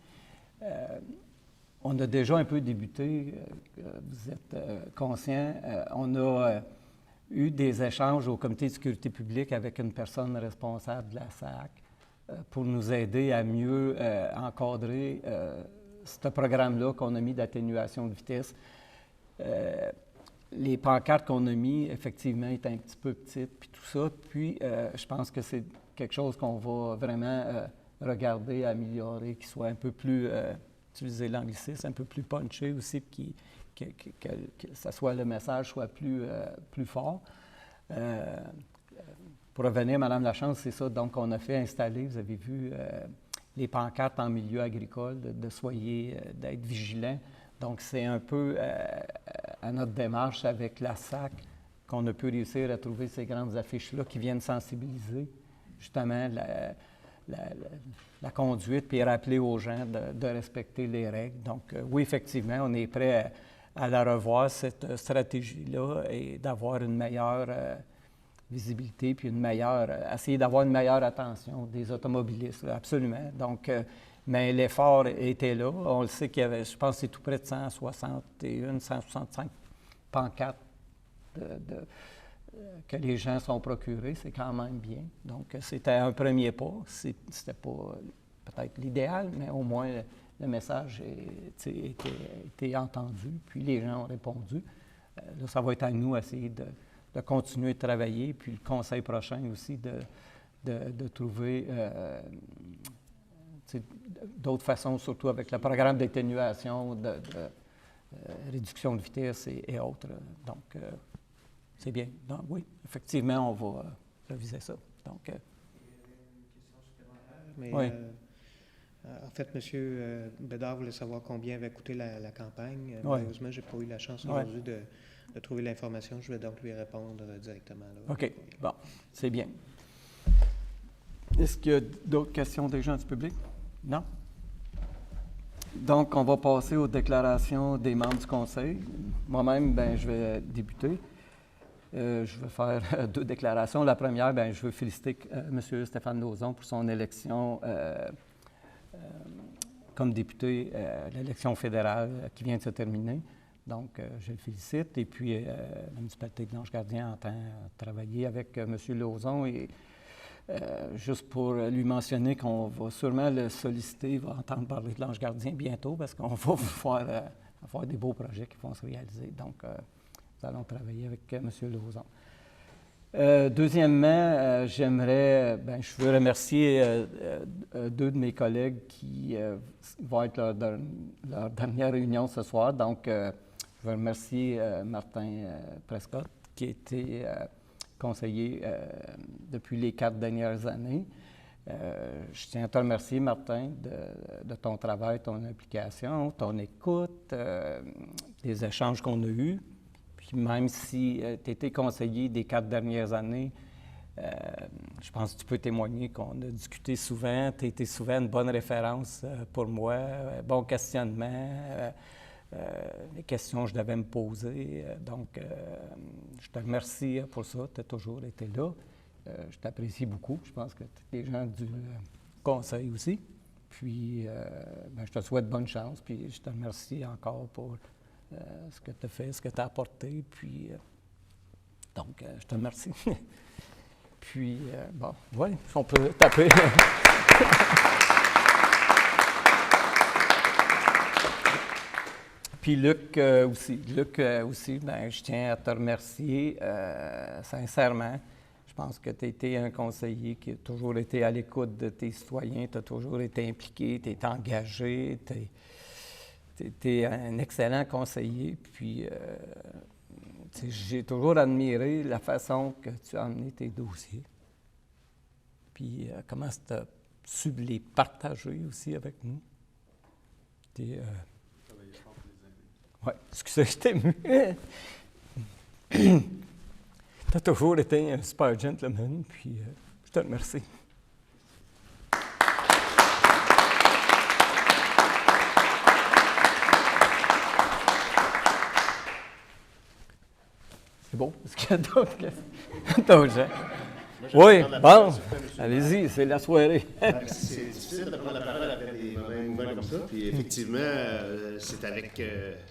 on a déjà un peu débuté, vous êtes conscients, on a eu des échanges au comité de sécurité publique avec une personne responsable de la SAC pour nous aider à mieux encadrer ce programme-là qu'on a mis d'atténuation de vitesse. Les pancartes qu'on a mis, effectivement, étaient un petit peu petites, puis tout ça. Puis, je pense que c'est quelque chose qu'on va vraiment regarder, améliorer, qui soit un peu plus, utiliser l'anglicisme, un peu plus punché aussi, puis que ça soit, le message soit plus fort. Pour revenir, Mme Lachance, c'est ça. Donc, on a fait installer, vous avez vu, les pancartes en milieu agricole, d'être vigilants. Donc, c'est un peu à notre démarche avec la SAC qu'on a pu réussir à trouver ces grandes affiches-là qui viennent sensibiliser justement la conduite puis rappeler aux gens de respecter les règles. Donc, oui, effectivement, on est prêt à la revoir, cette stratégie-là, et d'avoir une meilleure visibilité puis essayer d'avoir une meilleure attention des automobilistes, là, absolument. Donc, mais l'effort était là. On le sait qu'il y avait, je pense, c'est tout près de 165 pancartes que les gens sont procurés. C'est quand même bien. Donc, c'était un premier pas. C'était pas peut-être l'idéal, mais au moins le message a été entendu. Puis les gens ont répondu. Là, ça va être à nous d'essayer de continuer de travailler. Puis le conseil prochain aussi de trouver d'autres façons, surtout avec le programme d'atténuation, de réduction de vitesse et autres. Donc, c'est bien. Donc, oui, effectivement, on va réviser ça. Donc,
mais,
oui.
En fait, M. Bédard voulait savoir combien avait coûté la campagne.
Oui.
Malheureusement, je n'ai pas eu la chance aujourd'hui de trouver l'information. Je vais donc lui répondre directement. Là,
OK. Bon, c'est bien. Est-ce qu'il y a d'autres questions des gens du public? Non? Donc, on va passer aux déclarations des membres du conseil. Moi-même, je vais débuter. Je vais faire 2 déclarations. La première, je veux féliciter M. Stéphane Lauzon pour son élection comme député à l'élection fédérale qui vient de se terminer. Donc, je le félicite. Et puis, la municipalité de Lange-Gardien entend travailler avec M. Lauzon. Et juste pour lui mentionner qu'on va sûrement le solliciter, il va entendre parler de Lange-Gardien bientôt parce qu'on va pouvoir avoir des beaux projets qui vont se réaliser. Donc, nous allons travailler avec M. Lauzon. Deuxièmement, je veux remercier 2 de mes collègues qui vont être leur dernière réunion ce soir. Donc, je veux remercier Martin Prescott, qui a été conseiller depuis les 4 dernières années. Je tiens à te remercier, Martin, de ton travail, ton implication, ton écoute, des échanges qu'on a eus. Puis même si tu étais conseiller des 4 dernières années, je pense que tu peux témoigner qu'on a discuté souvent. Tu as été souvent une bonne référence pour moi, bon questionnement, les questions que je devais me poser. Donc, je te remercie pour ça. Tu as toujours été là. Je t'apprécie beaucoup. Je pense que tu es des gens du conseil aussi. Puis, je te souhaite bonne chance. Puis, je te remercie encore pour ce que tu as fait, ce que tu as apporté. Puis, donc, je te remercie. Puis, oui, on peut taper. Puis Luc aussi, je tiens à te remercier sincèrement. Je pense que tu as été un conseiller qui a toujours été à l'écoute de tes citoyens, tu as toujours été impliqué, tu es engagé, tu es un excellent conseiller. Puis, j'ai toujours admiré la façon que tu as amené tes dossiers. puis comment tu as su les partager aussi avec nous. Oui, excusez, j'étais ému. Tu as toujours été un super gentleman, puis je te remercie. C'est bon? Est-ce qu'il y a d'autres gens? Oui, bon, allez-y, c'est la soirée.
C'est difficile de prendre la parole après des moments comme ça. Puis effectivement, c'est avec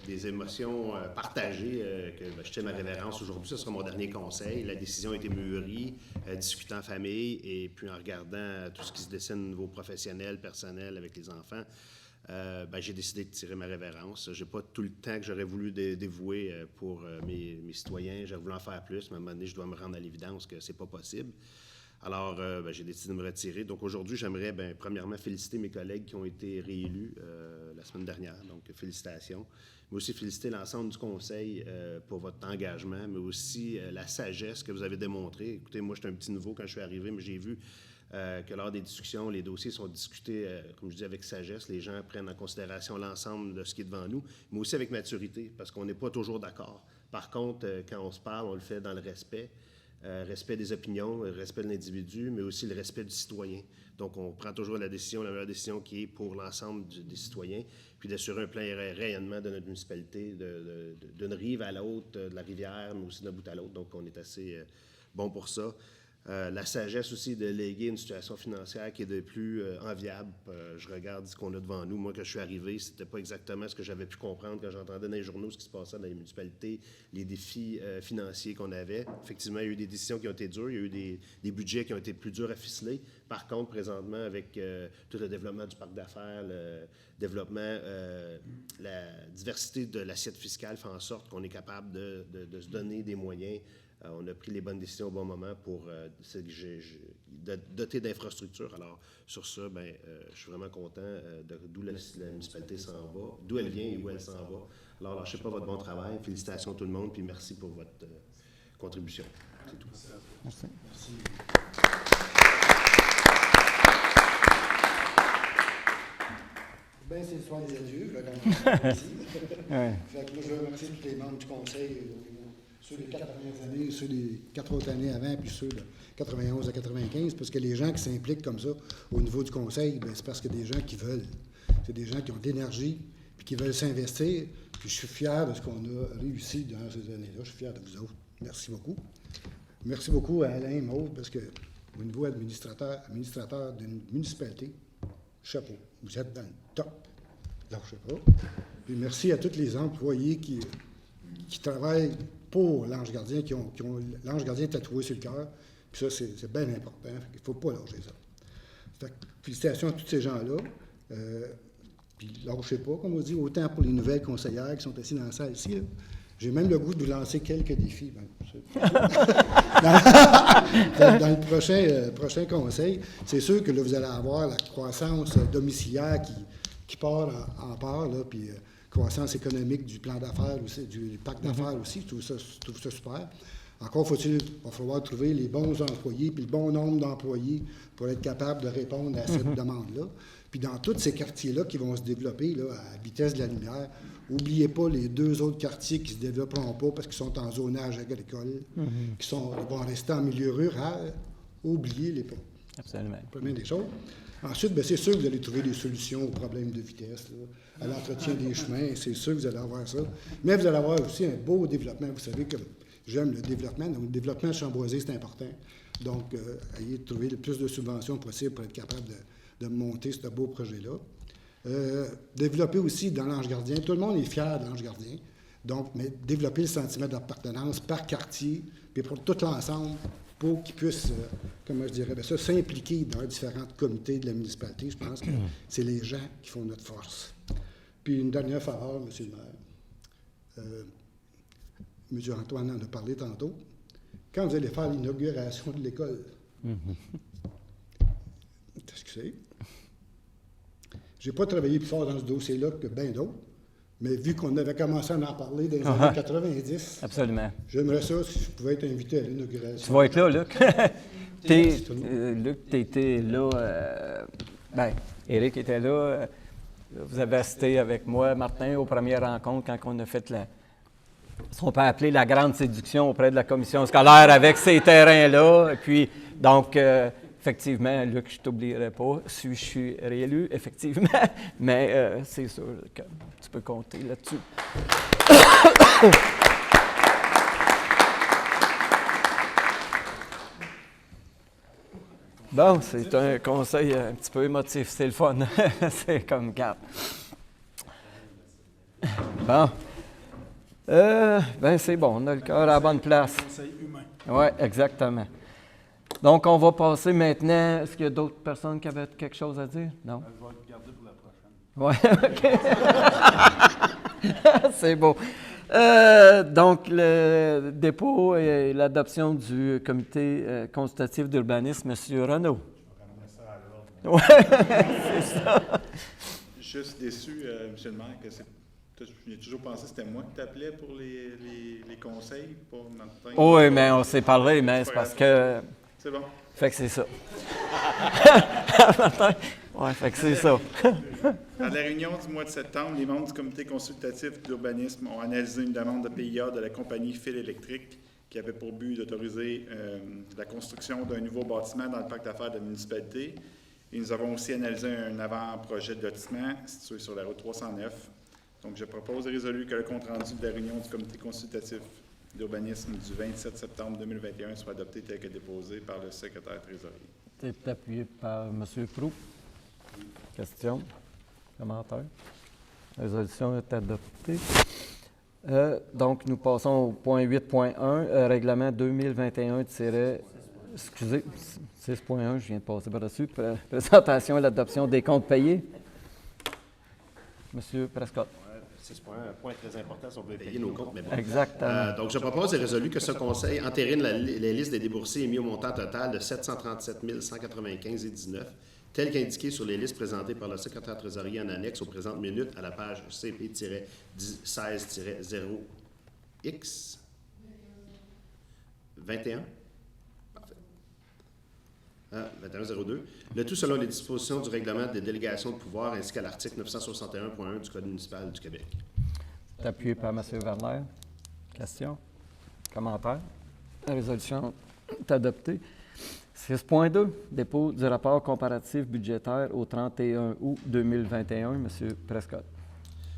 des émotions partagées que je tiens ma révérence aujourd'hui. Ce sera mon dernier conseil. La décision a été mûrie, discutant en famille et puis en regardant tout ce qui se dessine au niveau professionnel, personnel avec les enfants. J'ai décidé de tirer ma révérence. Je n'ai pas tout le temps que j'aurais voulu dévouer pour mes citoyens. J'aurais voulu en faire plus, mais à un moment donné, je dois me rendre à l'évidence que ce n'est pas possible. Alors, j'ai décidé de me retirer. Donc, aujourd'hui, j'aimerais, premièrement, féliciter mes collègues qui ont été réélus la semaine dernière. Donc, félicitations. Mais aussi féliciter l'ensemble du Conseil pour votre engagement, mais aussi la sagesse que vous avez démontrée. Écoutez, moi, j'étais un petit nouveau quand je suis arrivé, mais j'ai vu que lors des discussions, les dossiers sont discutés, comme je dis, avec sagesse. Les gens prennent en considération l'ensemble de ce qui est devant nous, mais aussi avec maturité, parce qu'on n'est pas toujours d'accord. Par contre, quand on se parle, on le fait dans le respect. Respect des opinions, respect de l'individu, mais aussi le respect du citoyen. Donc, on prend toujours la meilleure décision qui est pour l'ensemble des citoyens, puis d'assurer un plein rayonnement de notre municipalité, d'une rive à l'autre, de la rivière, mais aussi d'un bout à l'autre. Donc, on est assez bon pour ça. La sagesse aussi de léguer une situation financière qui est de plus enviable. Je regarde ce qu'on a devant nous. Moi, quand je suis arrivé, c'était pas exactement ce que j'avais pu comprendre quand j'entendais dans les journaux ce qui se passait dans les municipalités, les défis financiers qu'on avait. Effectivement, il y a eu des décisions qui ont été dures, il y a eu des budgets qui ont été plus durs à ficeler. Par contre, présentement, avec tout le développement du parc d'affaires, le développement, la diversité de l'assiette fiscale fait en sorte qu'on est capable de se donner des moyens. On a pris les bonnes décisions au bon moment pour doter d'infrastructures. Alors, sur ça, je suis vraiment content d'où la municipalité s'en va, d'où elle vient et où elle s'en va. Alors, lâchez pas votre bon travail. Félicitations à tout le monde, puis merci pour votre contribution. C'est tout.
Merci.
Bien, c'est le soir des adieux. Je vais commencer. Moi, je veux remercier tous les membres du conseil. Ceux des 4 dernières années, ceux des 4 autres années avant, puis ceux de 91 à 95, parce que les gens qui s'impliquent comme ça au niveau du conseil, c'est parce que des gens qui veulent. C'est des gens qui ont de l'énergie, puis qui veulent s'investir. Puis je suis fier de ce qu'on a réussi durant ces années-là. Je suis fier de vous autres. Merci beaucoup. Merci beaucoup à Alain et Maude, parce que au niveau administrateur d'une municipalité, chapeau. Vous êtes dans le top. Lâchez pas. Puis merci à tous les employés qui travaillent pour l'Ange Gardien, qui ont l'Ange Gardien tatoué sur le cœur. Puis ça, c'est bien important. Il ne faut pas lâcher ça. Fait que, félicitations à tous ces gens-là. Puis lâchez pas, comme on dit, autant pour les nouvelles conseillères qui sont assises dans la salle ici. Là. J'ai même le goût de vous lancer quelques défis. Dans le prochain conseil, c'est sûr que là, vous allez avoir la croissance domiciliaire qui part en part, là, puis croissance économique du plan d'affaires aussi, du pacte d'affaires aussi, je trouve ça super. Encore va falloir trouver les bons employés puis le bon nombre d'employés pour être capable de répondre à cette demande-là. Puis dans tous ces quartiers-là qui vont se développer là, à la vitesse de la lumière, n'oubliez pas les 2 autres quartiers qui ne se développeront pas parce qu'ils sont en zonage agricole, qui vont rester en milieu rural. Oubliez-les pas.
Absolument.
Première des choses. Ensuite, c'est sûr que vous allez trouver des solutions aux problèmes de vitesse, là, à l'entretien des chemins, c'est sûr que vous allez avoir ça. Mais vous allez avoir aussi un beau développement. Vous savez que j'aime le développement. Donc, le développement chamboisé, c'est important. Donc, ayez trouvé le plus de subventions possible pour être capable de monter ce beau projet-là. Développer aussi dans l'Ange Gardien. Tout le monde est fier de l'Ange Gardien. Donc, mais développer le sentiment d'appartenance par quartier, puis pour tout l'ensemble, pour qu'ils puissent, comment je dirais, s'impliquer dans les différents comités de la municipalité. Je pense que c'est les gens qui font notre force. Puis une dernière faveur, M. le maire. M. Antoine en a parlé tantôt. Quand vous allez faire l'inauguration de l'école, qu'est-ce que c'est? Je n'ai pas travaillé plus fort dans ce dossier-là que bien d'autres, mais vu qu'on avait commencé à en parler dans les années 90,
absolument.
J'aimerais ça si je pouvais être invité à l'inauguration.
Tu vas être là, Luc. Luc, tu étais là. Éric était là. Vous avez assisté avec moi, Martin, aux premières rencontres quand on a fait ce qu'on peut appeler la grande séduction auprès de la commission scolaire avec ces terrains-là. Et puis, donc, effectivement, Luc, je ne t'oublierai pas, si je suis réélu, effectivement, mais c'est sûr que tu peux compter là-dessus. Bon, c'est un conseil un petit peu émotif, c'est le fun. C'est comme cap. Bon. C'est bon, on a le cœur à la bonne place.
Conseil humain.
Oui, exactement. Donc, on va passer maintenant. Est-ce qu'il y a d'autres personnes qui avaient quelque chose à dire? Non?
Je vais le garder pour la prochaine.
Oui, OK. C'est beau. Donc, le dépôt et l'adoption du comité consultatif d'urbanisme, M. Renaud.
Je vais ramener ça à l'ordre.
Oui, c'est ça.
Juste déçu, M. le maire, que j'ai toujours pensé que c'était moi qui t'appelais pour les conseils, pas Martin.
Oui, mais on s'est parlé, mais c'est parce que...
C'est bon.
Fait que c'est ça. Oui, fait que c'est ça.
À la réunion du mois de septembre, les membres du comité consultatif d'urbanisme ont analysé une demande de PIA de la compagnie Fil électrique qui avait pour but d'autoriser la construction d'un nouveau bâtiment dans le parc d'affaires de la municipalité. Et nous avons aussi analysé un avant-projet de lotissement situé sur la route 309. Donc, je propose et résolu que le compte-rendu de la réunion du comité consultatif d'urbanisme du 27 septembre 2021 soit adopté tel que déposé par le secrétaire trésorier.
C'est appuyé par M. Proulx. Question? Commentaire? La résolution est adoptée. Donc, nous passons au point 8.1, règlement 2021- excusez, 6.1, je viens de passer par-dessus. Présentation et l'adoption des comptes payés. Monsieur Prescott.
C'est un point très important si on veut payer nos comptes. Mais bon.
Exactement.
Donc, je propose et résolu que ce conseil entérine la liste des déboursés émis au montant total de 737 195,19 tel qu'indiqué sur les listes présentées par le secrétaire trésorier en annexe aux présentes minutes à la page CP-16-0X 21. Parfait. 2102. Le tout selon les dispositions du règlement des délégations de pouvoir ainsi qu'à l'article 961.1 du Code municipal du Québec.
C'est appuyé par M. Werner. Question? Commentaire? La résolution est adoptée. 6.2, dépôt du rapport comparatif budgétaire au 31 août 2021. M. Prescott.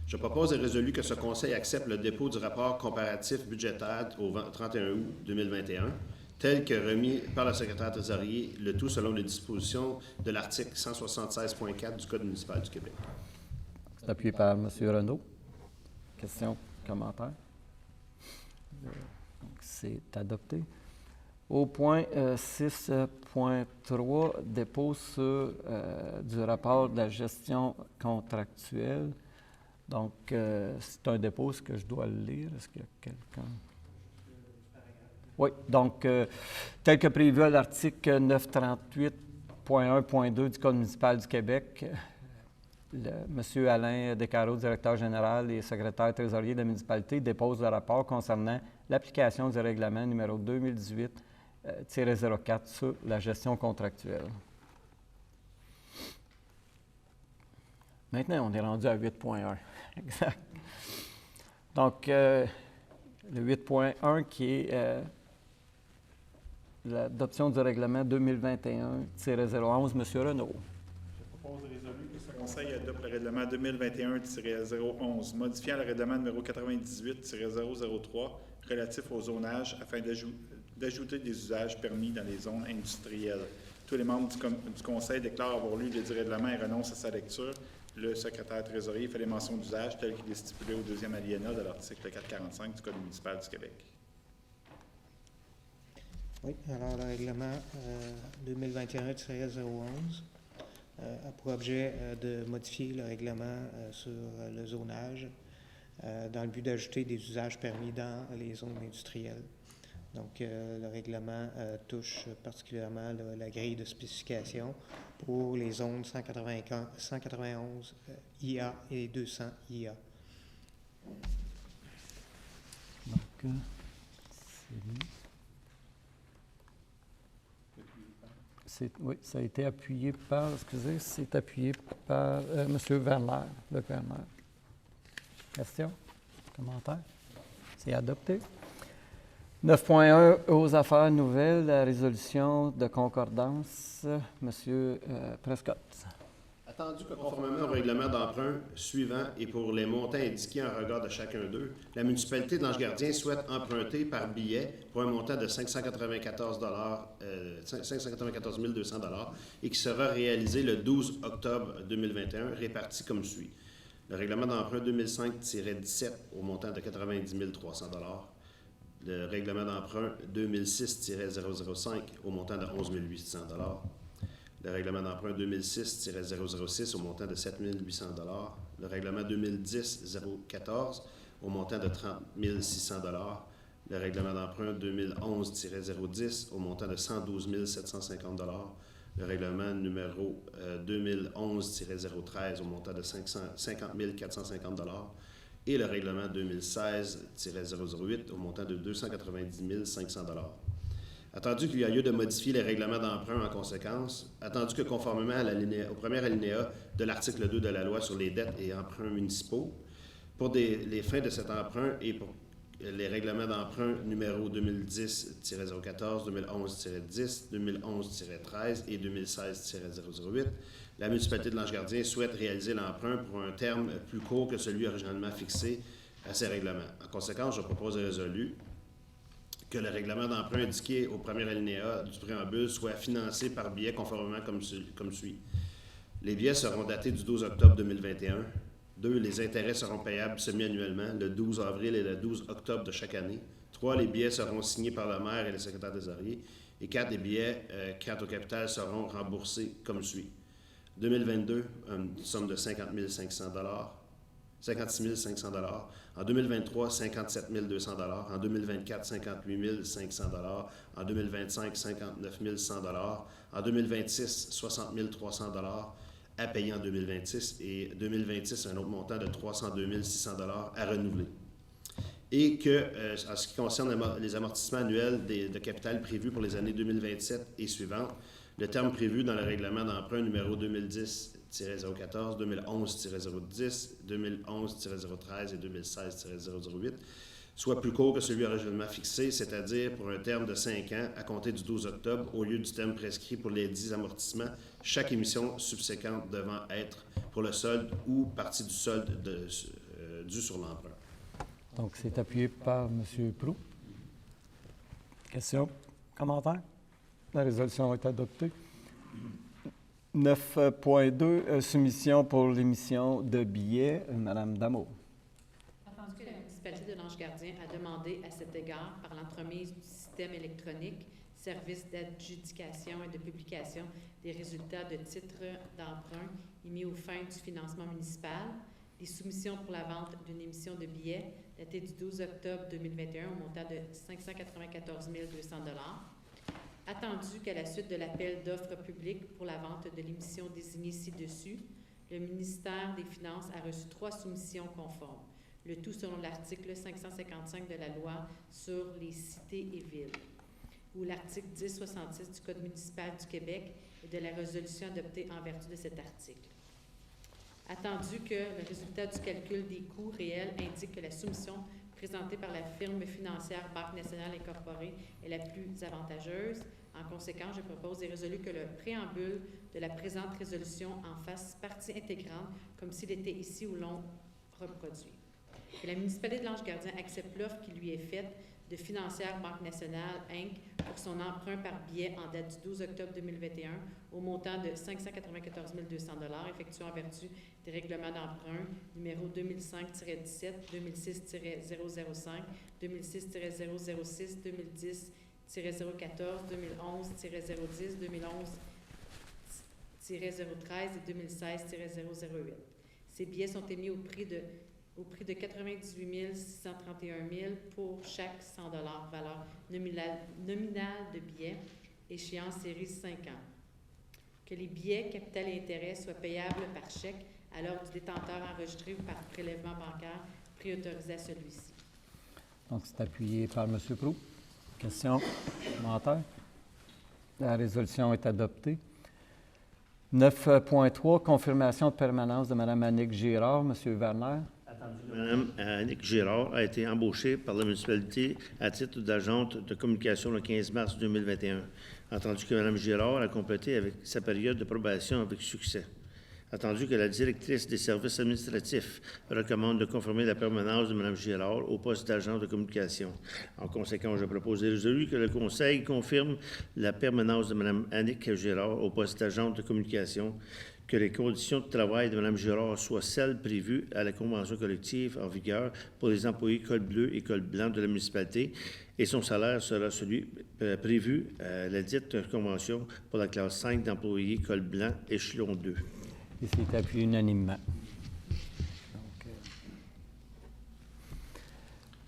Je propose et résolu que ce conseil accepte le dépôt du rapport comparatif budgétaire au 31 août 2021, tel que remis par le secrétaire trésorier, le tout selon les dispositions de l'article 176.4 du Code municipal du Québec.
C'est appuyé par M. Renaud. Question, commentaire? C'est adopté. Au point 6.3, dépôt du rapport de la gestion contractuelle. Donc, c'est un dépôt, est-ce que je dois le lire? Est-ce qu'il y a quelqu'un? Oui, donc, tel que prévu à l'article 938.1.2 du Code municipal du Québec, M. Alain Descarreaux, directeur général et secrétaire trésorier de la municipalité, dépose le rapport concernant l'application du règlement numéro 2018-04 sur la gestion contractuelle. Maintenant, on est rendu à 8.1. Exact. Donc, le 8.1 qui est l'adoption du règlement 2021-011. M. Renaud.
Je propose et résolu que ce conseil adopte le règlement 2021-011, modifiant le règlement numéro 98-003 relatif au zonage afin d'ajouter des usages permis dans les zones industrielles. Tous les membres du conseil déclarent avoir lu les règlements et renoncent à sa lecture. Le secrétaire trésorier fait les mentions d'usage telles qu'il est stipulé au deuxième alinéa de l'article 445 du Code municipal du Québec.
Oui, alors le règlement 2021-011 a pour objet de modifier le règlement sur le zonage dans le but d'ajouter des usages permis dans les zones industrielles. Donc, le règlement touche particulièrement la grille de spécification pour les zones 191 IA et 200 IA.
Donc, c'est lui. Oui, ça a été appuyé par, c'est appuyé par M. Werner, Luc Werner. Question? Commentaire? C'est adopté. 9.1, aux affaires nouvelles, la résolution de concordance. M. Prescott.
Attendu que conformément au règlement d'emprunt suivant et pour les montants indiqués en regard de chacun d'eux, la municipalité de l'Ange-Gardien souhaite emprunter par billet pour un montant de 594 200 $ et qui sera réalisé le 12 octobre 2021, réparti comme suit. Le règlement d'emprunt 2005-17 au montant de 90 300 $. Le règlement d'emprunt 2006-005 au montant de 11 800 $. Le règlement d'emprunt 2006-006 au montant de 7 800 $. Le règlement 2010-014 au montant de 30 600 $. Le règlement d'emprunt 2011-010 au montant de 112 750 $. Le règlement numéro 2011-013 au montant de 50 450 $. Et le règlement 2016-008 au montant de 290 500 $. Attendu qu'il y a lieu de modifier les règlements d'emprunt en conséquence, attendu que conformément au premier alinéa de l'article 2 de la loi sur les dettes et emprunts municipaux, pour les fins de cet emprunt et pour les règlements d'emprunt numéro 2010-014, 2011-10, 2011-13 et 2016-008, la municipalité de l'Ange-Gardien souhaite réaliser l'emprunt pour un terme plus court que celui originalement fixé à ces règlements. En conséquence, je propose et résolu que le règlement d'emprunt indiqué au premier alinéa du préambule soit financé par billets conformément comme suit. Les billets seront datés du 12 octobre 2021. 2. Les intérêts seront payables semi-annuellement le 12 avril et le 12 octobre de chaque année. 3. Les billets seront signés par le maire et le secrétaire trésorier. Et 4. Les billets, quant au capital, seront remboursés comme suit. 2022, une somme de 56 500 $. En 2023, 57 200 $. En 2024, 58 500 $. En 2025, 59 100 $. En 2026, 60 300 $ à payer en 2026 et 2026, un autre montant de 302 600 $ à renouveler. Et que, en ce qui concerne les amortissements annuels de capital prévus pour les années 2027 et suivantes, le terme prévu dans le règlement d'emprunt numéro 2010-014, 2011-010, 2011-013 et 2016-008 soit plus court que celui originalement fixé, c'est-à-dire pour un terme de 5 ans à compter du 12 octobre au lieu du terme prescrit pour les 10 amortissements, chaque émission subséquente devant être pour le solde ou partie du solde dû sur l'emprunt.
Donc, c'est appuyé par M. Proulx. Question? Commentaire? La résolution est adoptée. 9.2, soumission pour l'émission de billets. Madame Damour.
Attendu que la municipalité de l'Ange-Gardien a demandé à cet égard, par l'entremise du système électronique, service d'adjudication et de publication des résultats de titres d'emprunt émis aux fins du financement municipal, les soumissions pour la vente d'une émission de billets datée du 12 octobre 2021 au montant de 594 200 $. Attendu qu'à la suite de l'appel d'offres publiques pour la vente de l'émission désignée ci-dessus, le ministère des Finances a reçu 3 soumissions conformes, le tout selon l'article 555 de la loi sur les cités et villes, ou l'article 1066 du Code municipal du Québec et de la résolution adoptée en vertu de cet article. Attendu que le résultat du calcul des coûts réels indique que la soumission présentée par la firme financière Banque nationale incorporée est la plus avantageuse. En conséquence, je propose et résolu que le préambule de la présente résolution en fasse partie intégrante, comme s'il était ici ou l'on reproduit. Que la municipalité de l'Ange-Gardien accepte l'offre qui lui est faite de Financière Banque nationale, Inc., pour son emprunt par billet en date du 12 octobre 2021 au montant de 594 200 $ effectué en vertu des règlements d'emprunt numéro 2005-17, 2006-005, 2006-006, 2010-014, 2011-010, 2011-013 et 2016-008. Ces billets sont émis au prix de 98 631 000 pour chaque 100 $ valeur nominale de billets, échéance série 5 ans. Que les billets, capital et intérêts soient payables par chèque à l'ordre du détenteur enregistré ou par prélèvement bancaire préautorisé à celui-ci.
Donc, c'est appuyé par M. Proulx. Question? Commentaire? La résolution est adoptée. 9.3, confirmation de permanence de Mme Annick Girard. M. Werner.
Mme Annick Girard a été embauchée par la municipalité à titre d'agente de communication le 15 mars 2021. Attendu que Mme Girard a complété avec sa période de probation avec succès. Attendu que la directrice des services administratifs recommande de confirmer la permanence de Mme Girard au poste d'agent de communication. En conséquence, je propose et résolu que le Conseil confirme la permanence de Mme Annick Girard au poste d'agent de communication, que les conditions de travail de Mme Girard soient celles prévues à la convention collective en vigueur pour les employés col bleu et col blanc de la municipalité, et son salaire sera celui prévu à la dite convention pour la classe 5 d'employés col blanc échelon 2.
Et c'est appuyé unanimement.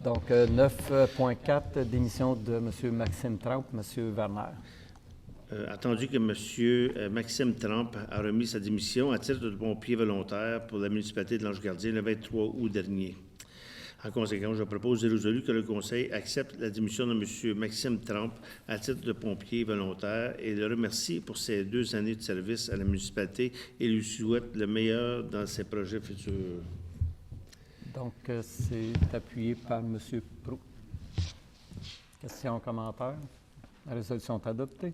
Donc 9.4, démission de M. Maxime Trempe. M. Werner.
Attendu que M. Maxime Trempe a remis sa démission à titre de pompier volontaire pour la municipalité de l'Ange-Gardien le 23 août dernier. En conséquence, je propose et résolu que le Conseil accepte la démission de M. Maxime Trempe à titre de pompier volontaire et le remercie pour ses 2 années de service à la municipalité et lui souhaite le meilleur dans ses projets futurs.
Donc, c'est appuyé par M. Proulx. Questions, commentaires? La résolution est adoptée.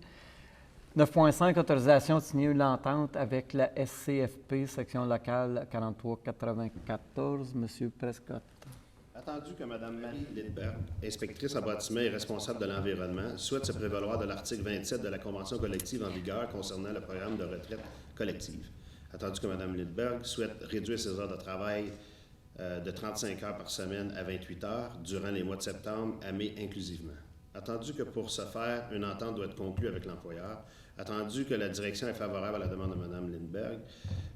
9.5, autorisation de signer l'entente avec la SCFP, section locale 4394. M. Prescott.
Attendu que Mme Marie Lidberg, inspectrice en bâtiment et responsable de l'environnement, souhaite se prévaloir de l'article 27 de la Convention collective en vigueur concernant le programme de retraite collective. Attendu que Mme Lidberg souhaite réduire ses heures de travail de 35 heures par semaine à 28 heures durant les mois de septembre à mai inclusivement. Attendu que pour ce faire, une entente doit être conclue avec l'employeur. Attendu que la direction est favorable à la demande de Mme Lindberg,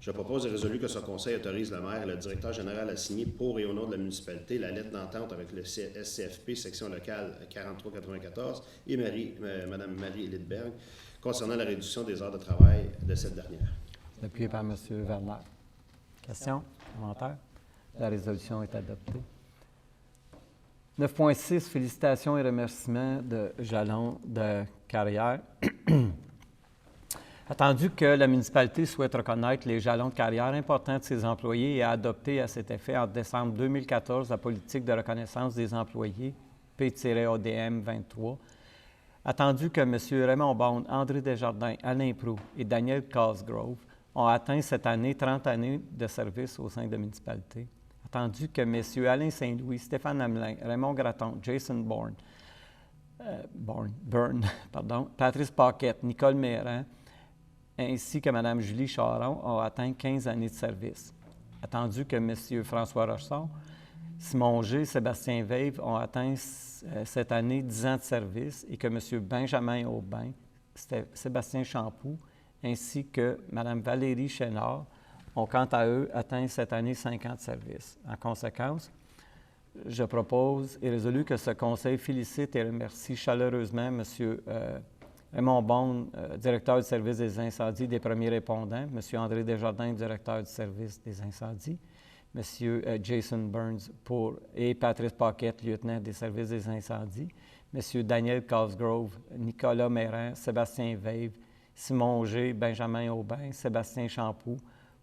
je propose et résolu que ce conseil autorise le maire et le directeur général à signer pour et au nom de la municipalité la lettre d'entente avec le SCFP, section locale 4394, et Mme Marie Lindberg concernant la réduction des heures de travail de cette dernière.
Appuyé par M. Werner. Questions, commentaires? La résolution est adoptée. 9.6, félicitations et remerciements de jalons de carrière. Attendu que la municipalité souhaite reconnaître les jalons de carrière importants de ses employés et a adopté à cet effet en décembre 2014 la politique de reconnaissance des employés, P-ODM 23. Attendu que M. Raymond Bond, André Desjardins, Alain Proulx et Daniel Cosgrove ont atteint cette année 30 années de service au sein de la municipalité. Attendu que M. Alain Saint-Louis, Stéphane Hamelin, Raymond Gratton, Jason Byrne, Patrice Paquette, Nicole Méran, ainsi que Mme Julie Charon ont atteint 15 années de service. Attendu que M. François Rochson, Simon G. Sébastien Veive ont atteint cette année 10 ans de service et que M. Benjamin Aubin, Sébastien Champoux, ainsi que Mme Valérie Chénard ont quant à eux atteint cette année 5 ans de service. En conséquence, je propose et résolu que ce conseil félicite et remercie chaleureusement M. Raymond Bond, directeur du service des incendies des premiers répondants, M. André Desjardins, directeur du service des incendies, M. Jason Burns et Patrice Paquette, lieutenant des services des incendies, M. Daniel Cosgrove, Nicolas Méran, Sébastien Veive, Simon G, Benjamin Aubin, Sébastien Champoux,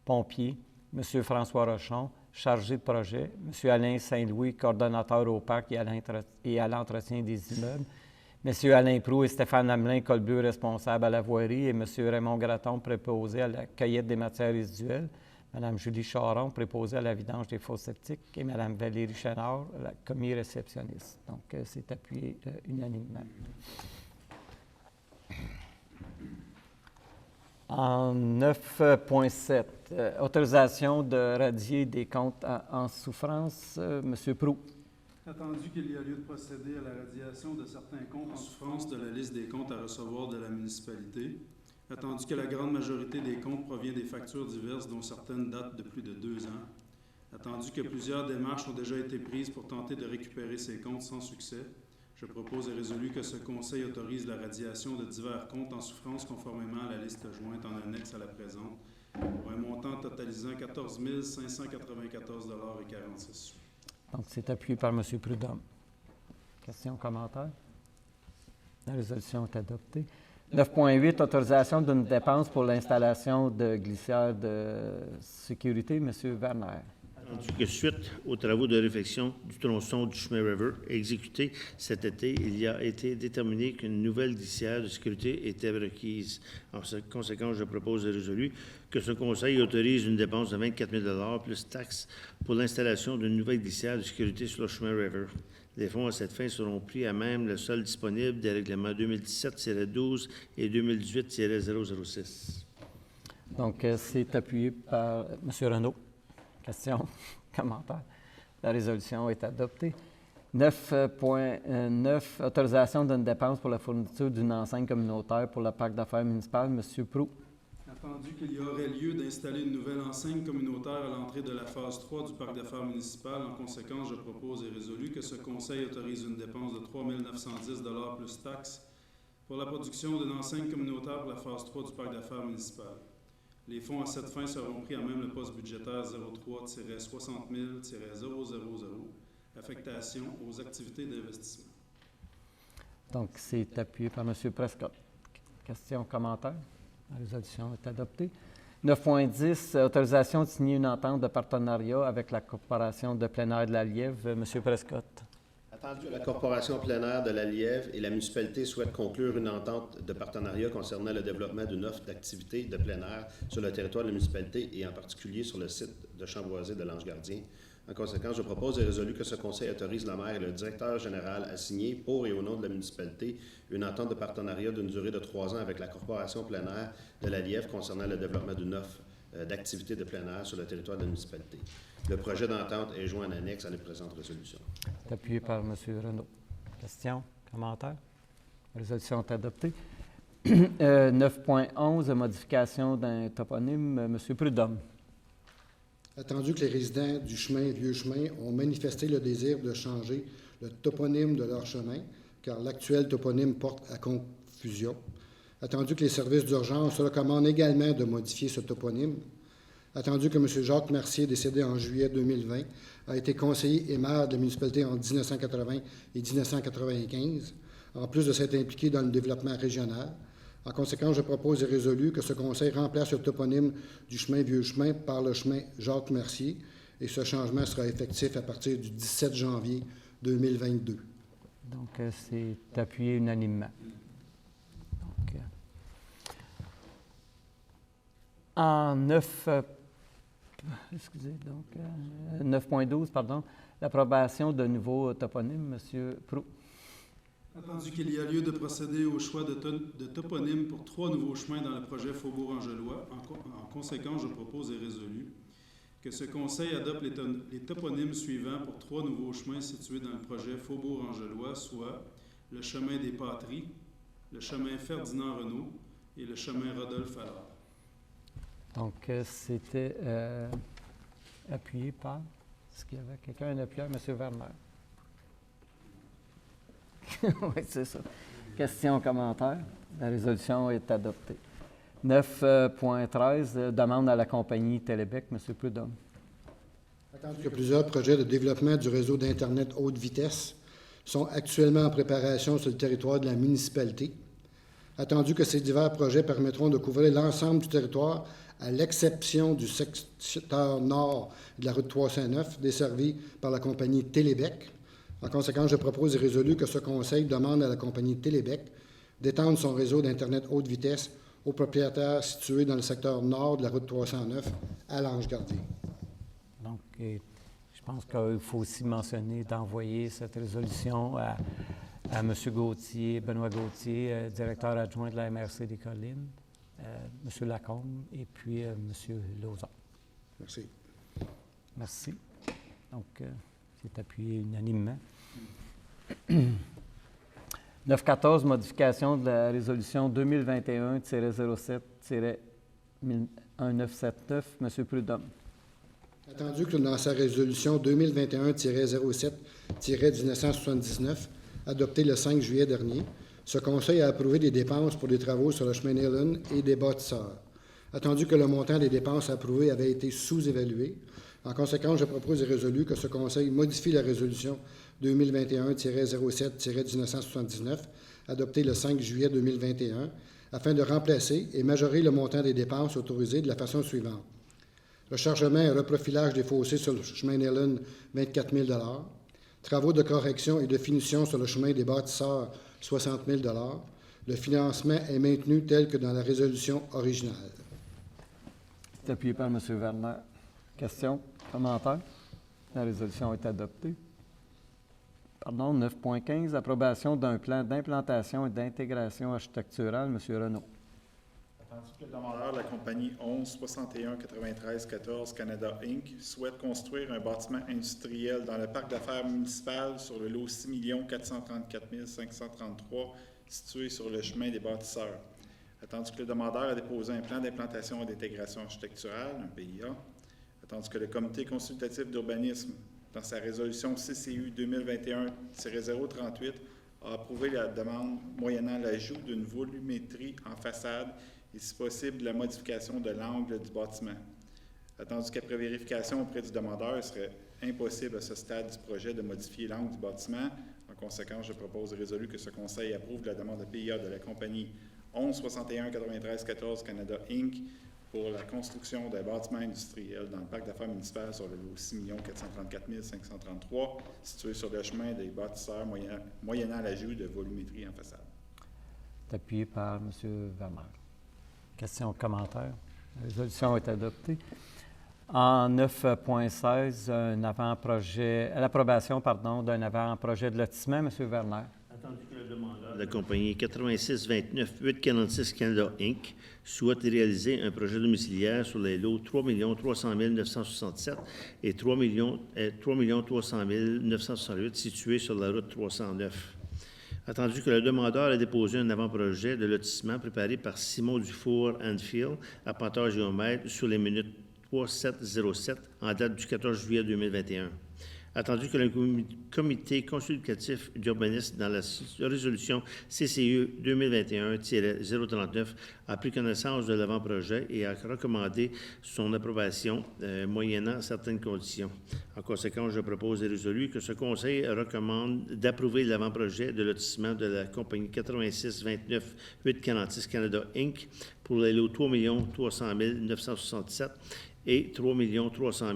pompier, M. François Rochon, chargé de projet, M. Alain Saint-Louis, coordonnateur au parc et à l'entretien des immeubles, M. Alain Proulx et Stéphane Hamelin, colbleu responsable à la voirie, et M. Raymond Gratton, préposé à la cueillette des matières résiduelles, Mme Julie Charon, préposée à la vidange des fosses septiques, et Mme Valérie Chénard, la commis réceptionniste. Donc, c'est appuyé unanimement. En 9.7, autorisation de radier des comptes en souffrance. M. Proulx.
Attendu qu'il y a lieu de procéder à la radiation de certains comptes en souffrance de la liste des comptes à recevoir de la municipalité. Attendu que la grande majorité des comptes provient des factures diverses dont certaines datent de plus de 2 ans. Attendu que plusieurs démarches ont déjà été prises pour tenter de récupérer ces comptes sans succès. Je propose et résolu que ce conseil autorise la radiation de divers comptes en souffrance conformément à la liste jointe en annexe à la présente, pour un montant totalisant 14 594,46 $.
Donc, c'est appuyé par M. Prudhomme. Questions, commentaires? La résolution est adoptée. 9.8, autorisation d'une dépense pour l'installation de glissières de sécurité. M. Werner.
Attendu que suite aux travaux de réfection du tronçon du chemin River exécutés cet été, il a été déterminé qu'une nouvelle glissière de sécurité était requise. En conséquence, je propose et résolu que ce Conseil autorise une dépense de 24 000 plus taxes pour l'installation d'une nouvelle glissière de sécurité sur le chemin River. Les fonds à cette fin seront pris à même le solde disponible des règlements 2017-12 et 2018-006.
Donc, c'est appuyé par M. Renaud. Questions, commentaires. La résolution est adoptée. 9.9, autorisation d'une dépense pour la fourniture d'une enseigne communautaire pour le parc d'affaires municipal. M. Proulx.
Attendu qu'il y aurait lieu d'installer une nouvelle enseigne communautaire à l'entrée de la phase 3 du parc d'affaires municipal, en conséquence, je propose et résolu que ce Conseil autorise une dépense de 3 910 $ plus taxes pour la production d'une enseigne communautaire pour la phase 3 du parc d'affaires municipal. Les fonds à cette fin seront pris à même le poste budgétaire 03-60 000-000, affectation aux activités d'investissement.
Donc, c'est appuyé par M. Prescott. Questions, commentaires? La résolution est adoptée. 9.10, autorisation de signer une entente de partenariat avec la Corporation de plein air de la Lièvre. M. Prescott.
Attendu, la Corporation plein air de la Lièvre et la municipalité souhaitent conclure une entente de partenariat concernant le développement d'une offre d'activités de plein air sur le territoire de la municipalité et en particulier sur le site de Chamboisé de l'Ange-Gardien. En conséquence, je propose et résolu que ce Conseil autorise le maire et le directeur général à signer, pour et au nom de la municipalité, une entente de partenariat d'une durée de 3 ans avec la Corporation plein air de la Lièvre concernant le développement d'une offre d'activités de plein air sur le territoire de la municipalité. Le projet d'entente est joint en annexe à la présente résolution.
C'est appuyé par M. Renaud. Questions, commentaires? La résolution est adoptée. 9.11, modification d'un toponyme. M. Prudhomme.
Attendu que les résidents du chemin Vieux Chemin ont manifesté le désir de changer le toponyme de leur chemin, car l'actuel toponyme porte à confusion. Attendu que les services d'urgence recommandent également de modifier ce toponyme. Attendu que M. Jacques Mercier, décédé en juillet 2020, a été conseiller et maire de la municipalité en 1980 et 1995, en plus de s'être impliqué dans le développement régional. En conséquence, je propose et résolu que ce conseil remplace le toponyme du chemin Vieux Chemin par le chemin Jacques Mercier, et ce changement sera effectif à partir du 17 janvier 2022.
Donc, c'est appuyé unanimement. Donc, en 9.12, pardon, l'approbation de nouveaux toponymes, M. Proulx.
Attendu qu'il y a lieu de procéder au choix de toponymes pour 3 nouveaux chemins dans le projet Faubourg-Angelois, en conséquence, je propose et résolu que ce Conseil adopte les toponymes suivants pour 3 nouveaux chemins situés dans le projet Faubourg-Angelois, soit le chemin des Pâteries, le chemin Ferdinand-Renault et le chemin Rodolphe-Allard.
Donc, c'était appuyé par... Est-ce qu'il y avait quelqu'un appuyé? M. Werner. Oui, c'est ça. Questions, commentaires? La résolution est adoptée. 9.13, demande à la compagnie Télébec. M. Prudhomme.
Attendu que plusieurs projets de développement du réseau d'Internet haute vitesse sont actuellement en préparation sur le territoire de la municipalité. Attendu que ces divers projets permettront de couvrir l'ensemble du territoire, à l'exception du secteur nord de la route 309, desservi par la compagnie Télébec. En conséquence, je propose et résolu que ce Conseil demande à la compagnie Télébec d'étendre son réseau d'Internet haute vitesse aux propriétaires situés dans le secteur nord de la route 309 à l'Ange-Gardien.
Donc, je pense qu'il faut aussi mentionner d'envoyer cette résolution à M. Gauthier, Benoît Gauthier, directeur adjoint de la MRC des Collines, M. Lacombe et puis M. Lauzon.
Merci.
Merci. Donc, c'est appuyé unanimement. 9.14, modification de la résolution 2021-07-1979. M. Prudhomme.
Attendu que dans sa résolution 2021-07-1979, adoptée le 5 juillet dernier, ce Conseil a approuvé des dépenses pour des travaux sur le chemin Neyland et des bâtisseurs. Attendu que le montant des dépenses approuvées avait été sous-évalué, en conséquence, je propose et résolu que ce Conseil modifie la résolution 2021-07-1979 adopté le 5 juillet 2021, afin de remplacer et majorer le montant des dépenses autorisées de la façon suivante. Rechargement et reprofilage des fossés sur le chemin Nellen, 24 000 $. Travaux de correction et de finition sur le chemin des bâtisseurs, 60 000 $. Le financement est maintenu tel que dans la résolution originale.
C'est appuyé par M. Werner. Questions, commentaires? La résolution est adoptée. Pardon, 9.15, approbation d'un plan d'implantation et d'intégration architecturale. M. Renaud.
Attendu que le demandeur de la compagnie 11 61 93 14 Canada Inc. souhaite construire un bâtiment industriel dans le parc d'affaires municipal sur le lot 6 434 533 situé sur le chemin des bâtisseurs. Attendu que le demandeur a déposé un plan d'implantation et d'intégration architecturale, un PIA. Attendu que le comité consultatif d'urbanisme, dans sa résolution CCU 2021-038, a approuvé la demande moyennant l'ajout d'une volumétrie en façade et, si possible, la modification de l'angle du bâtiment. Attendu qu'après vérification auprès du demandeur, il serait impossible à ce stade du projet de modifier l'angle du bâtiment. En conséquence, je propose et résolu que ce Conseil approuve la demande de PIA de la compagnie 11 61 93 14 Canada Inc. pour la construction d'un bâtiment industriel dans le parc d'affaires municipal sur le lot 6 434 533 situé sur le chemin des bâtisseurs moyennant l'ajout de volumétrie en façade.
C'est appuyé par M. Werner. Questions, commentaires? La résolution est adoptée. En 9.16, un avant-projet, l'approbation d'un avant-projet de lotissement, M. Werner.
Attendu que le demandeur de la compagnie 8629 846 Canada Inc. souhaite réaliser un projet domiciliaire sur les lots 3 300 967 et 3 300 968 situés sur la route 309. Attendu que le demandeur a déposé un avant-projet de lotissement préparé par Simon Dufour-Anfield, apporteur géomètre, sur les minutes 3707 en date du 14 juillet 2021. Attendu que le comité consultatif d'urbanisme dans la résolution CCU 2021-039 a pris connaissance de l'avant-projet et a recommandé son approbation moyennant certaines conditions. En conséquence, je propose et résolu que ce Conseil recommande d'approuver l'avant-projet de lotissement de la compagnie 8629 846 Canada Inc. pour les lots 3 300 967 et 3 300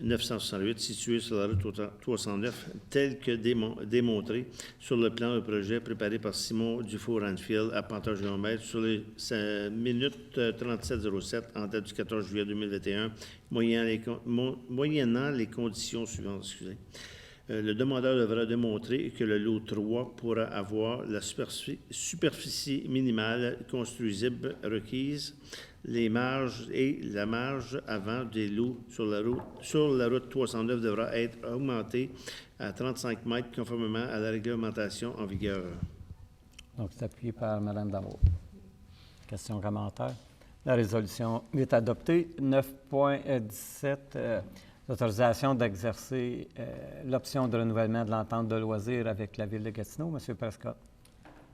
968 situés sur la route 309, tel que démontré sur le plan de projet préparé par Simon Dufour-Anfield, apporteur géomètre, sur les minutes 3707 en date du 14 juillet 2021, moyennant les conditions suivantes. Le demandeur devra démontrer que le lot 3 pourra avoir la superficie minimale construisible requise, les marges et la marge avant des lots sur la route 309 devra être augmentée à 35 mètres conformément à la réglementation en vigueur.
Donc, c'est appuyé par Mme Damour. Questions, commentaires? La résolution est adoptée. 9.17, l'autorisation d'exercer l'option de renouvellement de l'entente de loisirs avec la Ville de Gatineau. M. Prescott.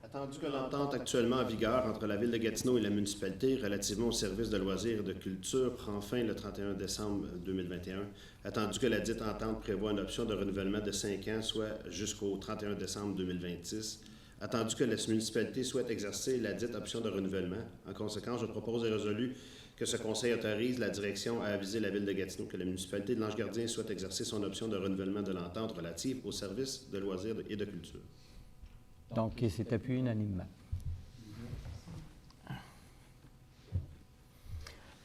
Attendu que l'entente actuellement en vigueur entre la Ville de Gatineau et la municipalité relativement aux services de loisirs et de culture prend fin le 31 décembre 2021, attendu que la dite entente prévoit une option de renouvellement de 5 ans, soit jusqu'au 31 décembre 2026, attendu que la municipalité souhaite exercer la dite option de renouvellement. En conséquence, je propose et résolu que ce Conseil autorise la direction à aviser la Ville de Gatineau que la municipalité de l'Ange-Gardien souhaite exercer son option de renouvellement de l'entente relative aux services de loisirs et de culture.
Donc, c'est appuyé unanimement.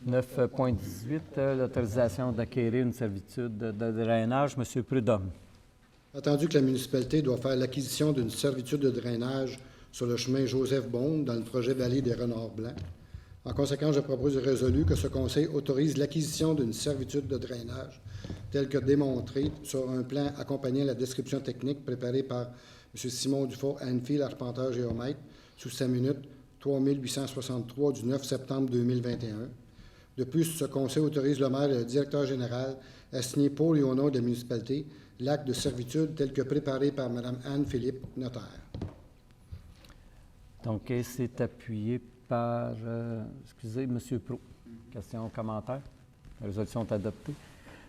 9.18, l'autorisation d'acquérir une servitude de drainage. M. Prudhomme.
Attendu que la municipalité doit faire l'acquisition d'une servitude de drainage sur le chemin Joseph-Beaune dans le projet Vallée des Renards Blancs. En conséquence, je propose et résolu que ce Conseil autorise l'acquisition d'une servitude de drainage telle que démontrée sur un plan accompagnant la description technique préparée par M. Simon Dufour-Anfield, arpenteur géomètre, sous sa minute 3863 du 9 septembre 2021. De plus, ce Conseil autorise le maire et le directeur général à signer pour et au nom de la municipalité l'acte de servitude tel que préparé par Mme Anne-Philippe, notaire.
Donc, c'est appuyé par, M. Proulx. Questions, commentaires? La résolution est adoptée.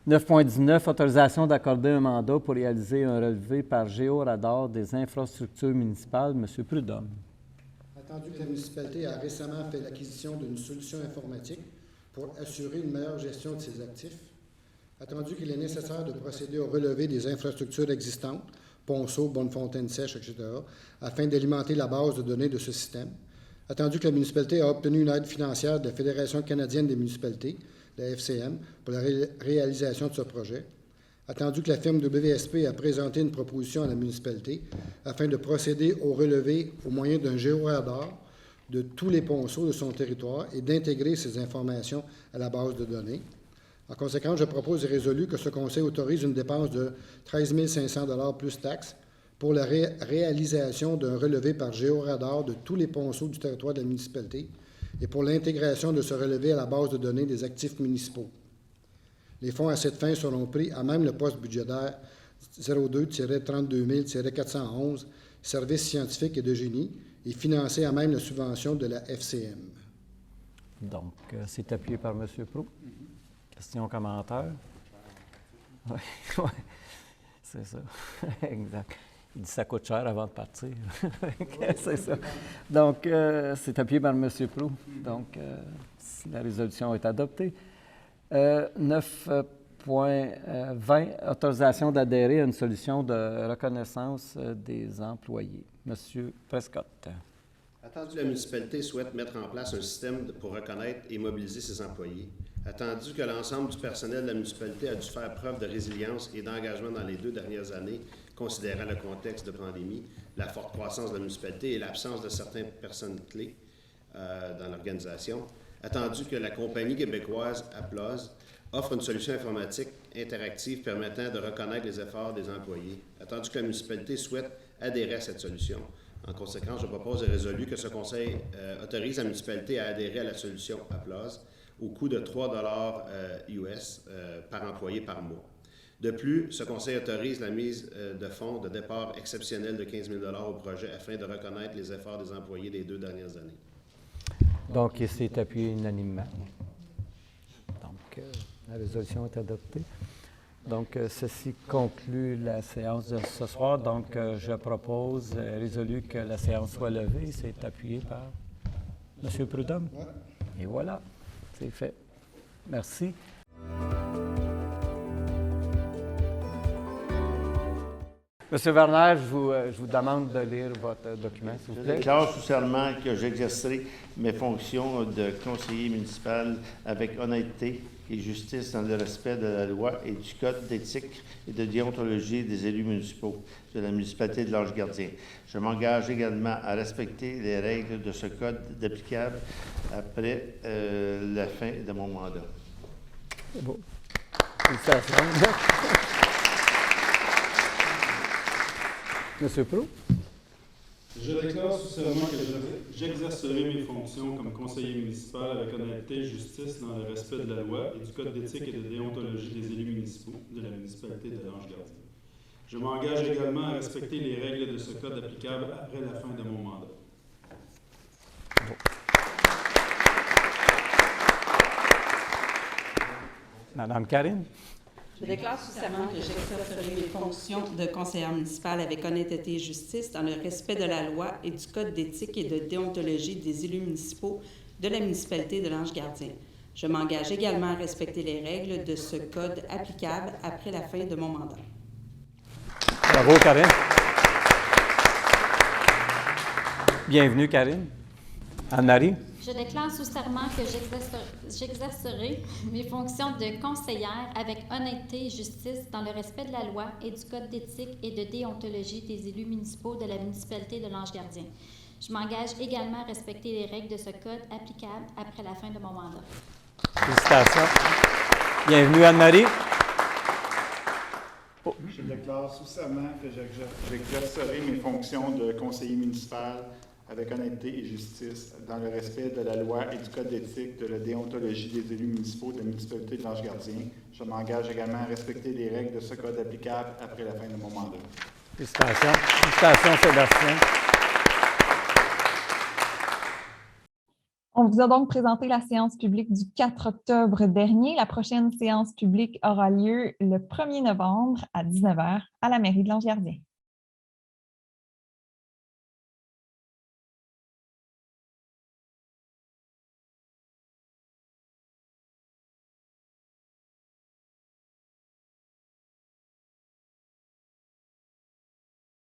9.19, autorisation d'accorder un mandat pour réaliser un relevé par géoradar des infrastructures municipales. M. Prudhomme.
Attendu que la municipalité a récemment fait l'acquisition d'une solution informatique pour assurer une meilleure gestion de ses actifs, attendu qu'il est nécessaire de procéder au relevé des infrastructures existantes, ponceaux, bonnes-fontaines sèches, etc., afin d'alimenter la base de données de ce système, attendu que la municipalité a obtenu une aide financière de la Fédération canadienne des municipalités, la FCM, pour la réalisation de ce projet, attendu que la firme WSP a présenté une proposition à la municipalité afin de procéder au relevé au moyen d'un géoradar de tous les ponceaux de son territoire et d'intégrer ces informations à la base de données. En conséquence, je propose et résolu que ce conseil autorise une dépense de 13 500 $ plus taxes pour la réalisation d'un relevé par géoradar de tous les ponceaux du territoire de la municipalité et pour l'intégration de ce relevé à la base de données des actifs municipaux. Les fonds à cette fin seront pris à même le poste budgétaire 02-32 411, Services scientifiques et de génie, et financés à même la subvention de la FCM.
Donc, c'est appuyé par M. Proulx. Questions, commentaires? Oui, ouais, c'est ça. Exact. Il dit que ça coûte cher avant de partir. C'est ça. Donc, c'est appuyé par M. Proulx. Donc, la résolution est adoptée. 9.20, autorisation d'adhérer à une solution de reconnaissance des employés. M. Prescott.
Attendu, la municipalité souhaite mettre en place un système pour reconnaître et mobiliser ses employés. Attendu que l'ensemble du personnel de la municipalité a dû faire preuve de résilience et d'engagement dans les 2 dernières années, considérant le contexte de pandémie, la forte croissance de la municipalité et l'absence de certaines personnes clés dans l'organisation. Attendu que la compagnie québécoise Applause offre une solution informatique interactive permettant de reconnaître les efforts des employés. Attendu que la municipalité souhaite adhérer à cette solution. En conséquence, je propose et résolu que ce conseil autorise la municipalité à adhérer à la solution Applause au coût de 3 $ US par employé par mois. De plus, ce conseil autorise la mise de fonds de départ exceptionnel de 15 000 $ au projet afin de reconnaître les efforts des employés des 2 dernières années.
Donc, il s'est appuyé unanimement. Donc, la résolution est adoptée. Donc, ceci conclut la séance de ce soir. Donc, je propose, résolu que la séance soit levée. C'est appuyé par M. Prudhomme. Et voilà, c'est fait. Merci. Monsieur Werner, je vous demande de lire votre document, s'il vous plaît.
Je déclare sous serment que j'exercerai mes fonctions de conseiller municipal avec honnêteté et justice dans le respect de la loi et du code d'éthique et de déontologie des élus municipaux de la municipalité de l'Ange-Gardien. Je m'engage également à respecter les règles de ce code applicable après la fin de mon mandat.
C'est beau. Félicitations. Monsieur Proulx.
Je déclare sous serment que j'exercerai mes fonctions comme conseiller municipal avec honnêteté et justice dans le respect de la loi et du code d'éthique et de déontologie des élus municipaux de la municipalité de l'Ange-Gardien. Je m'engage également à respecter les règles de ce code applicable après la fin de mon mandat.
Madame Karine.
Je déclare sous serment que j'exercerai mes fonctions de conseillère municipale avec honnêteté et justice dans le respect de la loi et du code d'éthique et de déontologie des élus municipaux de la municipalité de l'Ange-Gardien. Je m'engage également à respecter les règles de ce code applicable après la fin de mon mandat.
Bravo, Karine. Bienvenue, Karine. Anne-Marie.
Je déclare sous serment que j'exercerai mes fonctions de conseillère avec honnêteté et justice dans le respect de la loi et du code d'éthique et de déontologie des élus municipaux de la municipalité de l'Ange-Gardien. Je m'engage également à respecter les règles de ce code applicable après la fin de mon mandat.
Félicitations. Bienvenue, Anne-Marie.
Oh. Je déclare sous serment que j'exercerai mes fonctions de conseiller municipal avec honnêteté et justice, dans le respect de la loi et du code d'éthique de la déontologie des élus municipaux de la municipalité de l'Ange-Gardien. Je m'engage également à respecter les règles de ce code applicable après la fin de mon mandat.
Félicitations. Félicitations, Sébastien.
On vous a donc présenté la séance publique du 4 octobre dernier. La prochaine séance publique aura lieu le 1er novembre à 19h à la mairie de Lange-Gardien.